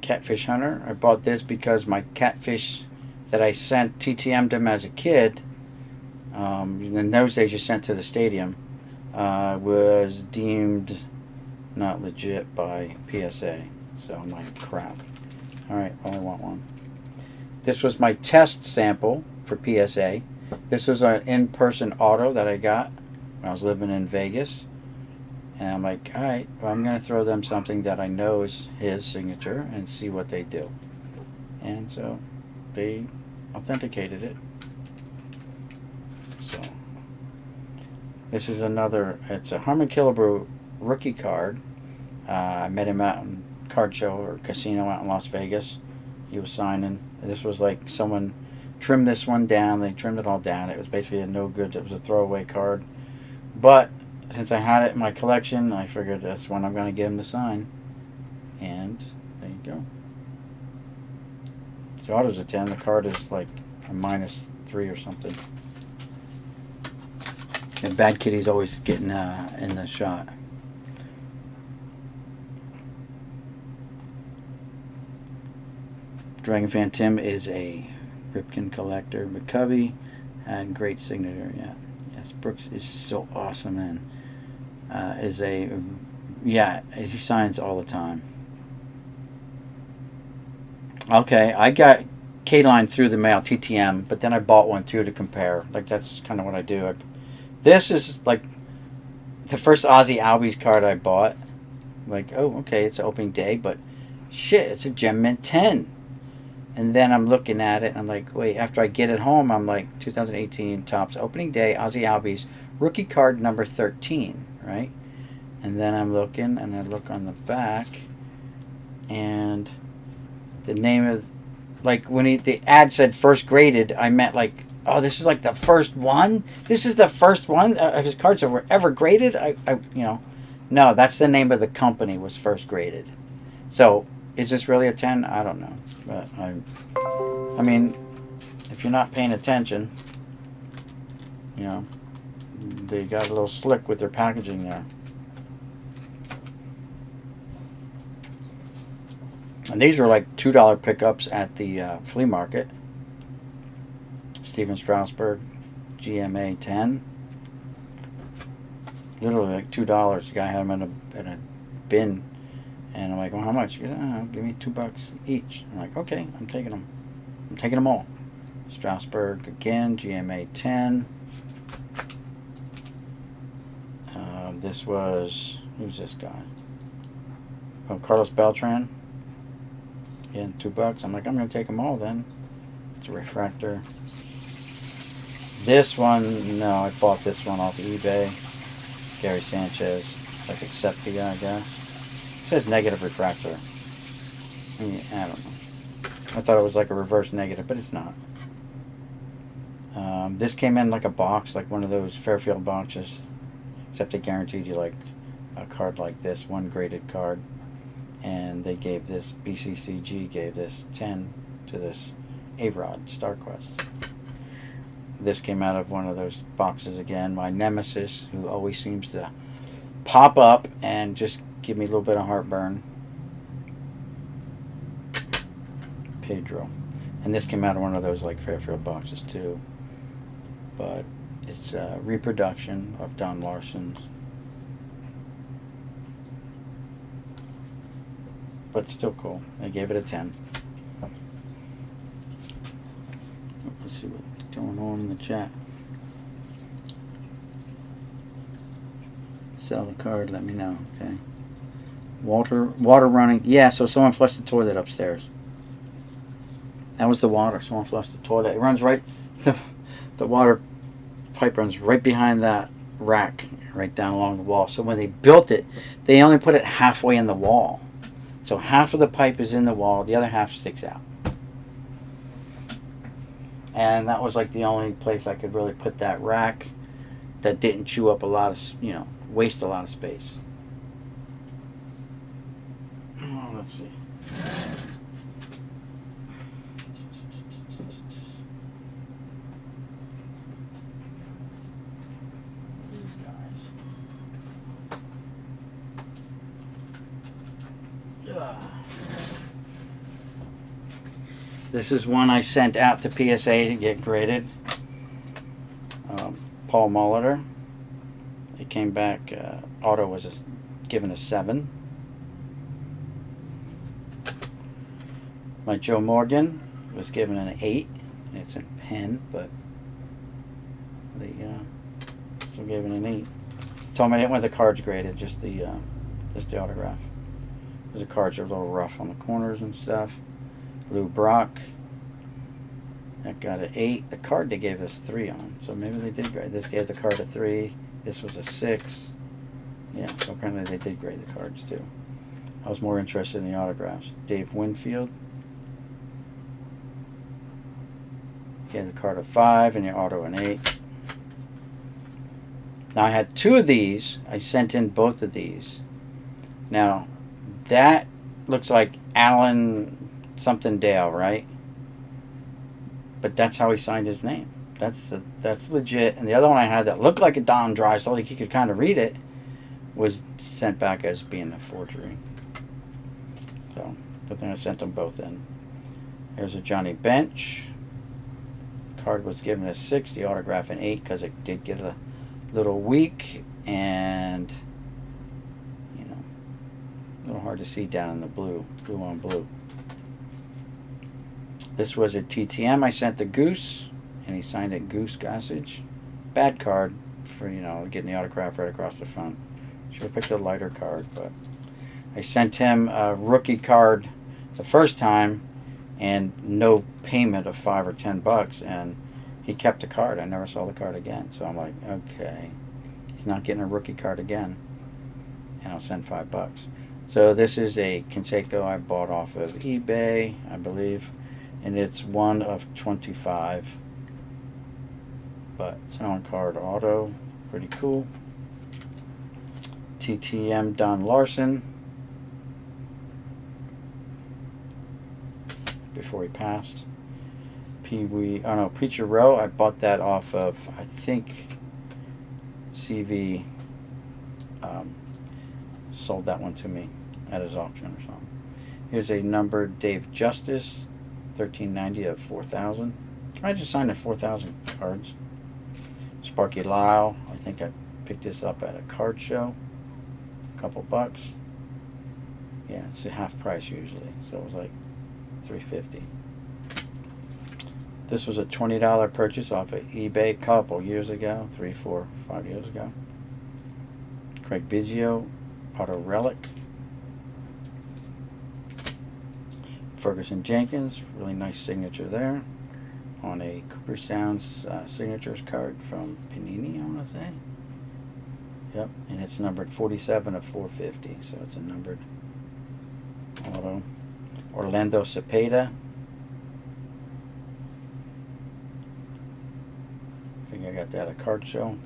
Catfish Hunter. I bought this because my catfish that I sent TTM'd him as a kid. In those days you sent to the stadium. Was deemed not legit by PSA. So I'm like, crap. Alright, only want one. This was my test sample for PSA. This was an in-person auto that I got when I was living in Vegas. And I'm like, alright, well, I'm going to throw them something that I know is his signature and see what they do. And so they authenticated it. So this is another, it's a Harmon Killebrew rookie card. I met him out in card show or casino out in Las Vegas. He was signing. This was like someone trimmed this one down. They trimmed it all down. It was basically a no good. It was a throwaway card. But since I had it in my collection, I figured that's when I'm going to get him to sign. And there you go. The auto's a 10. The card is like a -3 or something. And Bad Kitty's always getting in the shot. Dragon Fan Tim is a Ripken collector. McCovey had great signature. Yeah. Yes, Brooks is so awesome, man. He signs all the time. Okay, I got K-Line through the mail, TTM, but then I bought one too to compare. Like, that's kind of what I do. This is like the first Ozzy Albies card I bought. Like, oh, okay, it's opening day, but shit, it's a Gem Mint 10. And then I'm looking at it, and I'm like, wait, after I get it home, I'm like, 2018 Topps opening day, Ozzy Albies, rookie card number 13, right? And then I'm looking, and I look on the back, and the name of, like, when the ad said first graded, I meant like, oh, this is like the first one? This is the first one of his cards that were ever graded? No, that's the name of the company was first graded. So, is this really a 10? I don't know. But I mean, if you're not paying attention, they got a little slick with their packaging there. And these were like $2 pickups at the flea market. Steven Strasburg, GMA 10. literally like $2. The guy had them in a bin, and I'm like, well, how much? He goes, oh, give me $2 each. I'm like, okay, I'm taking them. I'm taking them all. Strasburg again, GMA 10. This was, who's this guy? Oh, Carlos Beltran. Again, $2. I'm like, I'm gonna take them all then. It's a refractor. This one, no, I bought this one off eBay. Gary Sanchez, like a Sepia, I guess. It says negative refractor. I mean, I don't know. I thought it was like a reverse negative, but it's not. This came in like a box, like one of those Fairfield boxes, except they guaranteed you like a card like this, one graded card. And they gave this, BCCG gave this 10 to this A-Rod StarQuest. This came out of one of those boxes again. My nemesis, who always seems to pop up and just give me a little bit of heartburn. Pedro. And this came out of one of those like Fairfield boxes too. But it's a reproduction of Don Larson's. But still cool. I gave it a 10. Let's see what's going on in the chat. Sell the card, let me know. Okay. Water running. Yeah, so someone flushed the toilet upstairs. That was the water. Someone flushed the toilet. It runs right. The water pipe runs right behind that rack, right down along the wall. So when they built it, they only put it halfway in the wall. So half of the pipe is in the wall, the other half sticks out. And that was like the only place I could really put that rack that didn't chew up a lot of, waste a lot of space. Oh, let's see. These guys. This is one I sent out to PSA to get graded. Paul Molitor. It came back. Auto was given a 7. My Joe Morgan was given an 8. It's in pen, but they still gave it an 8. Told me I didn't want the cards graded, just the autograph. The cards are a little rough on the corners and stuff. Lou Brock. That got an 8. The card they gave us 3 on, so maybe they did grade. This gave the card a 3. This was a 6. Yeah, so apparently they did grade the cards too. I was more interested in the autographs. Dave Winfield. Gave the card a 5 and the auto an 8. Now I had 2 of these. I sent in both of these. Now that looks like Alan something Dale, right? But that's how he signed his name. That's legit. And the other one I had that looked like a Don Dry, so like you could kind of read it, was sent back as being a forgery. So good thing I sent them both in. Here's a Johnny Bench. The card was given a 6. The autograph an 8 because it did get a little weak and a little hard to see down in the blue on blue. This was a TTM. I sent the Goose, and he signed it Goose Gossage. Bad card for, getting the autograph right across the front. Should have picked a lighter card, but I sent him a rookie card the first time and no payment of $5 or $10, and he kept the card. I never saw the card again. So I'm like, okay, he's not getting a rookie card again, and I'll send $5. So this is a Canseco I bought off of eBay, I believe. And it's 1 of 25. But it's an on-card auto. Pretty cool. TTM Don Larson. Before he passed. Preacher Row. I bought that off of, I think, CV sold that one to me at his auction or something. Here's a numbered Dave Justice. 1390 of 4,000. I just signed the 4,000 cards. Sparky Lyle. I think I picked this up at a card show. A couple bucks. Yeah, it's a half price usually, so it was like $3.50. This was a $20 purchase off of eBay a couple years ago, 3, 4, 5 years ago. Craig Biggio, Auto Relic. Ferguson Jenkins, really nice signature there on a Cooperstown's signatures card from Panini, I want to say. Yep, and it's numbered 47 of 450, so it's a numbered auto. Orlando Cepeda. I think I got that at a card show.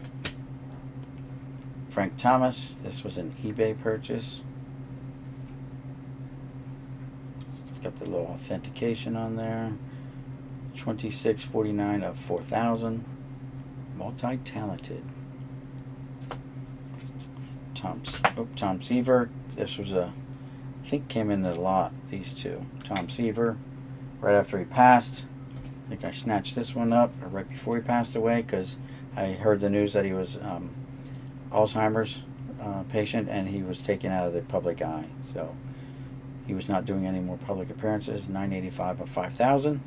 Frank Thomas, this was an eBay purchase. It's got the little authentication on there. 2649 of 4000. Multi-talented. Tom Seaver. This was I think came in the lot, these two. Tom Seaver, right after he passed. I think I snatched this one up right before he passed away because I heard the news that he was Alzheimer's patient and he was taken out of the public eye. So he was not doing any more public appearances. 985 of 5000.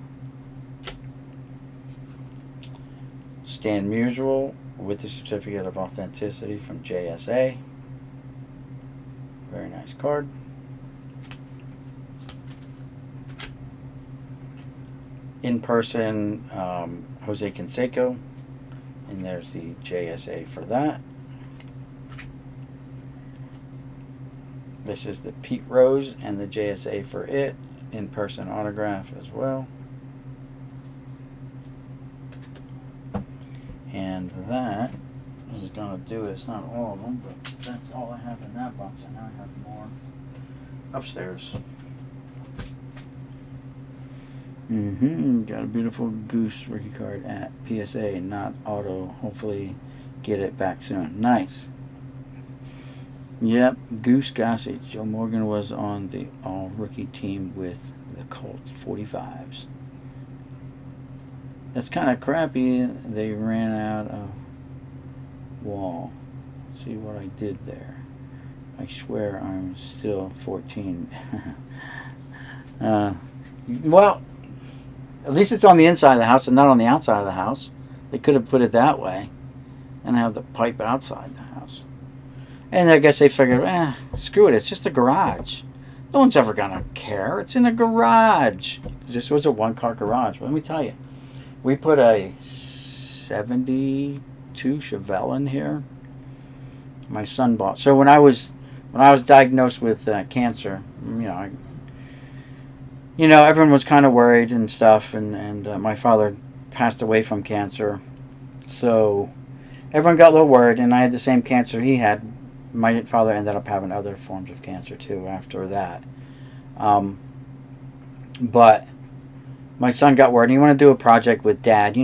Stan Musial with the certificate of authenticity from JSA. Very nice card. In person, Jose Canseco, and there's the JSA for that. This is the Pete Rose and the JSA for it. In person autograph as well. And that is going to do it. It's not all of them, but that's all I have in that box. And now I have more upstairs. Got a beautiful Goose rookie card at PSA, not auto. Hopefully get it back soon. Nice. Yep, Goose Gossage. Joe Morgan was on the all-rookie team with the Colt 45s. That's kind of crappy. They ran out of wall. See what I did there. I swear I'm still 14. Well, at least it's on the inside of the house and not on the outside of the house. They could have put it that way and have the pipe outside the house. And I guess they figured, screw it, it's just a garage. No one's ever going to care. It's in a garage. This was a one-car garage. But let me tell you, we put a 72 Chevelle in here. My son bought. So when I was diagnosed with cancer, everyone was kind of worried and stuff, and my father passed away from cancer. So everyone got a little worried, and I had the same cancer he had. My father ended up having other forms of cancer too after that. But my son got worried. He wanted to do a project with Dad,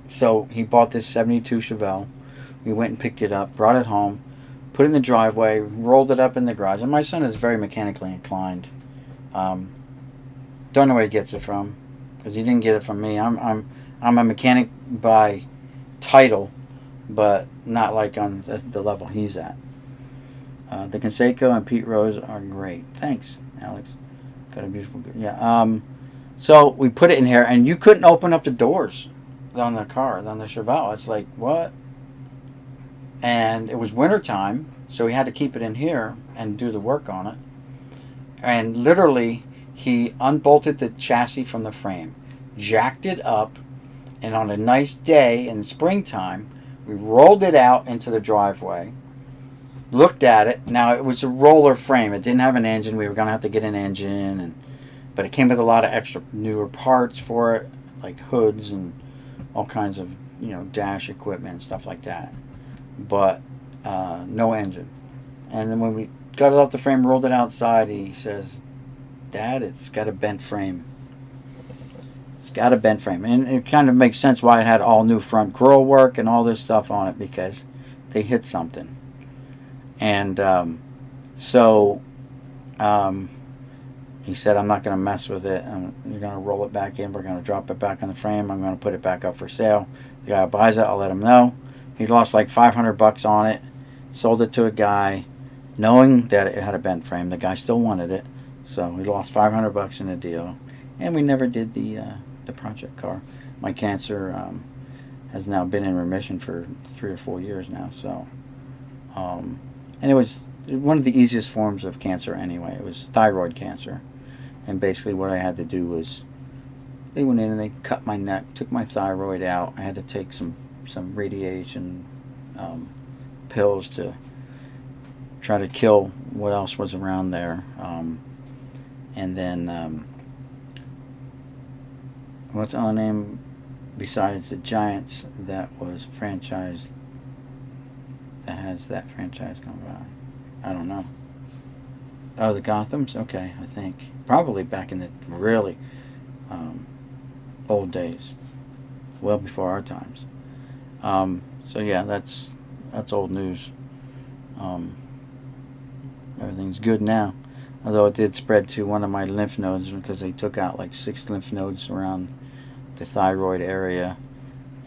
so he bought this 72 Chevelle. We went and picked it up, brought it home, put it in the driveway, rolled it up in the garage. And my son is very mechanically inclined. Don't know where he gets it from, because he didn't get it from me. I'm a mechanic by title, but not like on the level he's at. The Canseco and Pete Rose are great. Thanks, Alex. Got a beautiful. Yeah. So we put it in here, and you couldn't open up the doors on the car, on the Chevelle. It's like, what? And it was wintertime, so we had to keep it in here and do the work on it. And literally, he unbolted the chassis from the frame, jacked it up, and on a nice day in the springtime, we rolled it out into the driveway, looked at it. Now, it was a roller frame. It didn't have an engine. We were going to have to get an engine, but it came with a lot of extra newer parts for it, like hoods and all kinds of, dash equipment and stuff like that. But no engine. And then when we got it off the frame, rolled it outside, he says, Dad, it's got a bent frame. It's got a bent frame. And it kind of makes sense why it had all new front grill work and all this stuff on it, because they hit something. And he said, I'm not going to mess with it. You're going to roll it back in. We're going to drop it back on the frame. I'm going to put it back up for sale. The guy who buys it, I'll let him know. He lost like $500 on it. Sold it to a guy, knowing that it had a bent frame. The guy still wanted it, so we lost $500 in the deal, and we never did the project car. My cancer has now been in remission for 3 or 4 years now. So, and it was one of the easiest forms of cancer anyway. It was thyroid cancer, and basically what I had to do was they went in and they cut my neck, took my thyroid out. I had to take some radiation pills to try to kill what else was around there, and then what's the other name besides the Giants that was franchised, that has that franchise going on? I don't know. Oh, the Gothams? Okay, I think probably back in the really old days, well before our times. So yeah, that's old news. Everything's good now, although it did spread to one of my lymph nodes because they took out like 6 lymph nodes around the thyroid area,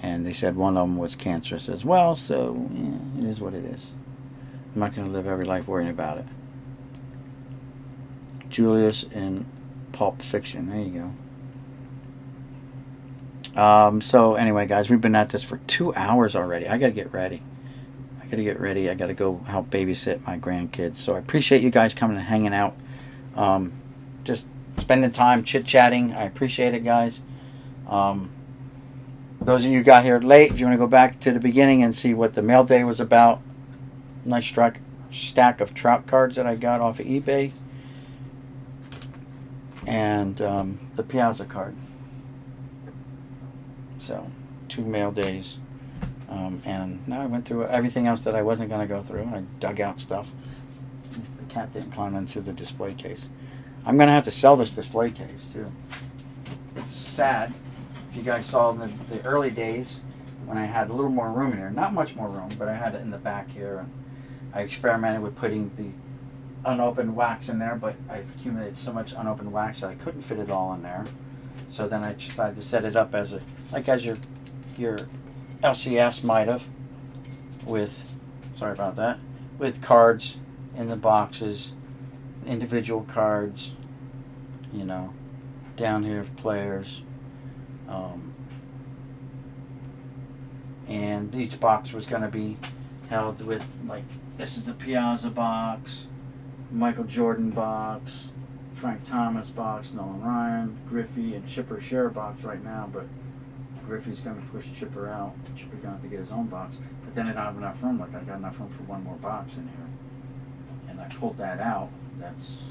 and they said one of them was cancerous as well. So yeah, it is what it is. I'm not going to live every life worrying about it. Julius in Pulp Fiction. There you go. So anyway, guys, we've been at this for 2 hours already. I gotta get ready. I gotta go help babysit my grandkids. So I appreciate you guys coming and hanging out. Just spending time chit-chatting. I appreciate it, guys. Those of you who got here late, if you want to go back to the beginning and see what the mail day was about, nice stack of trout cards that I got off of eBay. And the Piazza card. So, 2 mail days. And now I went through everything else that I wasn't going to go through. I dug out stuff. The cat didn't climb into the display case. I'm going to have to sell this display case, too. It's sad. If you guys saw in the early days when I had a little more room in here. Not much more room, but I had it in the back here. And I experimented with putting the unopened wax in there, but I've accumulated so much unopened wax that I couldn't fit it all in there. So then I decided to set it up as your LCS might have, with, sorry about that, with cards in the boxes, individual cards, you know, down here of players, and each box was going to be held with, like, this is the Piazza box, Michael Jordan box, Frank Thomas box, Nolan Ryan, Griffey, and Chipper share box right now, but Griffey's going to push Chipper out. Chipper's going to have to get his own box. But then I don't have enough room. Like, I got enough room for one more box in here. And I pulled that out. That's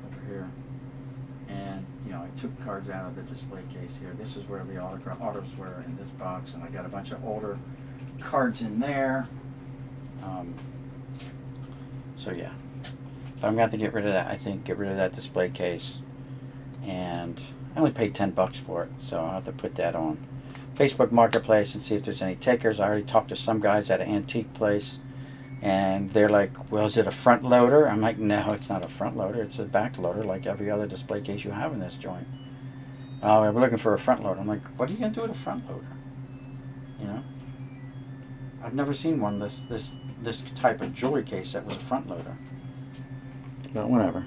over here. And, you know, I took cards out of the display case here. This is where the autos were in this box. And I got a bunch of older cards in there. So, yeah. But I'm going to have to get rid of that. I think get rid of that display case. And I only paid $10 for it, so I'll have to put that on Facebook Marketplace and see if there's any takers. I already talked to some guys at an antique place, and they're like, well, is it a front loader? I'm like, no, it's not a front loader. It's a back loader like every other display case you have in this joint. Oh, we're looking for a front loader. I'm like, what are you going to do with a front loader? You know? I've never seen one, this type of jewelry case that was a front loader. But whatever.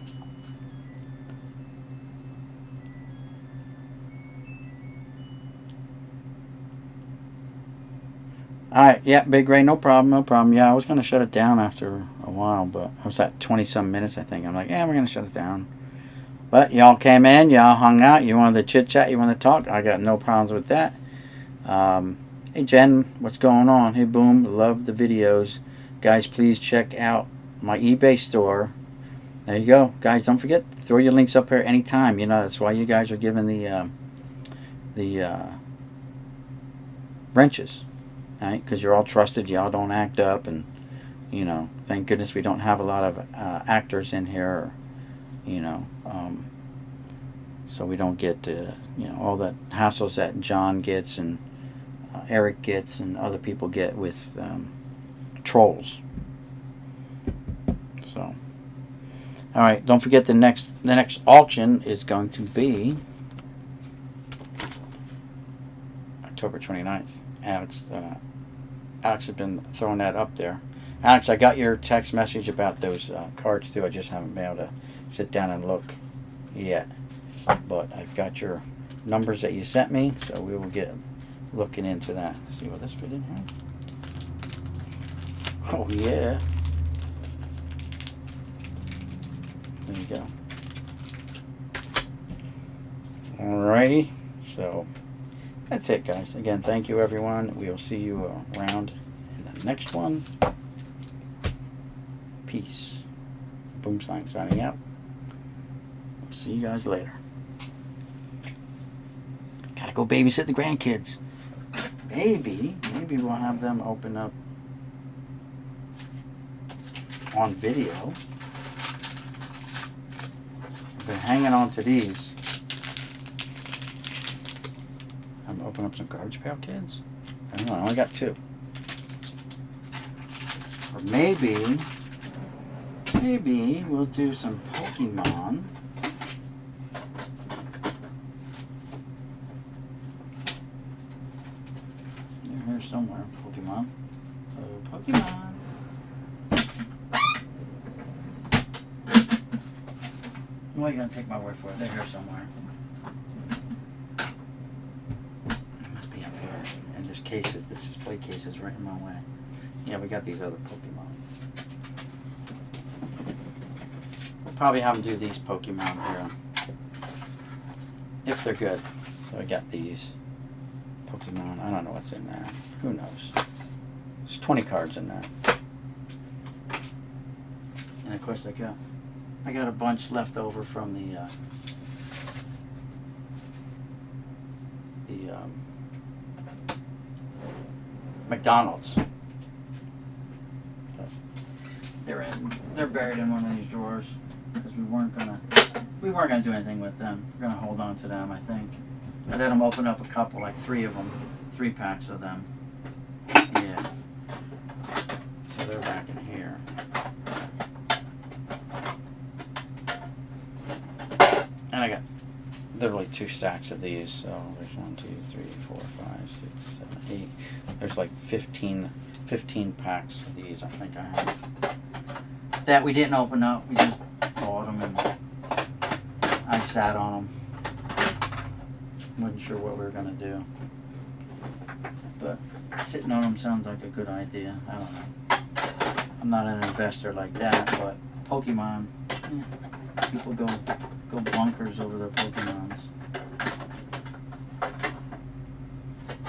Alright, yeah, Big Ray, no problem. Yeah, I was going to shut it down after a while, but I was at 20-some minutes, I think. I'm like, yeah, we're going to shut it down. But y'all came in, y'all hung out, you wanted to chit-chat, you wanted to talk. I got no problems with that. Hey, Jen, what's going on? Hey, Boom, love the videos. Guys, please check out my eBay store. There you go. Guys, don't forget, throw your links up here anytime. You know, that's why you guys are giving the wrenches. Right? Because you're all trusted, y'all don't act up, and you know, thank goodness we don't have a lot of actors in here, you know, so we don't get you know, all the hassles that John gets and Eric gets and other people get with trolls. So, all right, don't forget the next auction is going to be October 29th. actually been throwing that up there. Alex, I got your text message about those cards too. I just haven't been able to sit down and look yet. But I've got your numbers that you sent me, so we will get looking into that. Let's see what this fit in here. Oh yeah. There you go. Alrighty. So that's it, guys. Again, thank you, everyone. We will see you around in the next one. Peace. Boomslang signing out. We'll see you guys later. Gotta go babysit the grandkids. Maybe we'll have them open up on video. I've been hanging on to these. I'm gonna open up some Garbage Pail Kids. I don't know, I only got 2. Or maybe we'll do some Pokemon. They're here somewhere, Pokemon. Oh, Pokemon. Well, you're gonna take my word for it. They're here somewhere. They must be up here. And this display case is right in my way. Yeah, we got these other Pokemon. We'll probably have them do these Pokemon here. If they're good. So I got these Pokemon. I don't know what's in there. Who knows? There's 20 cards in there. And of course I got a bunch left over from the McDonald's. They're buried in one of these drawers because we weren't gonna do anything with them. We're gonna hold on to them, I think. I let them open up a couple, like 3 of them, 3 packs of them. Yeah. So they're back in here. And I got literally 2 stacks of these. So there's 1, 2, 3, 4, 5, 6, 7, 8. There's like 15 packs of these, I think I have. That we didn't open up. We just bought them and I sat on them. Wasn't sure what we were going to do. But sitting on them sounds like a good idea. I don't know. I'm not an investor like that, but Pokemon, people go bonkers over their Pokemons.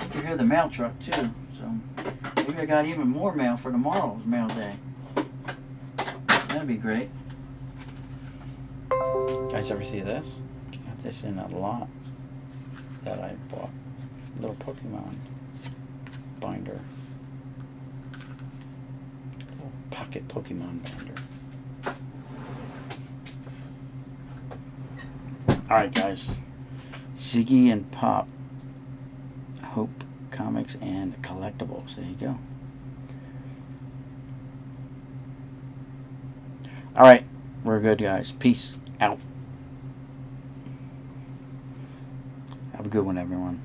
You can hear the mail truck too, so maybe I got even more mail for tomorrow's mail day. That'd be great. Guys ever see this? Got this in a lot that I bought. Little Pokemon binder. Little pocket Pokemon binder. Alright guys. Ziggy and Pop. Hope Comics and Collectibles. There you go. Alright. We're good guys. Peace out. Have a good one everyone.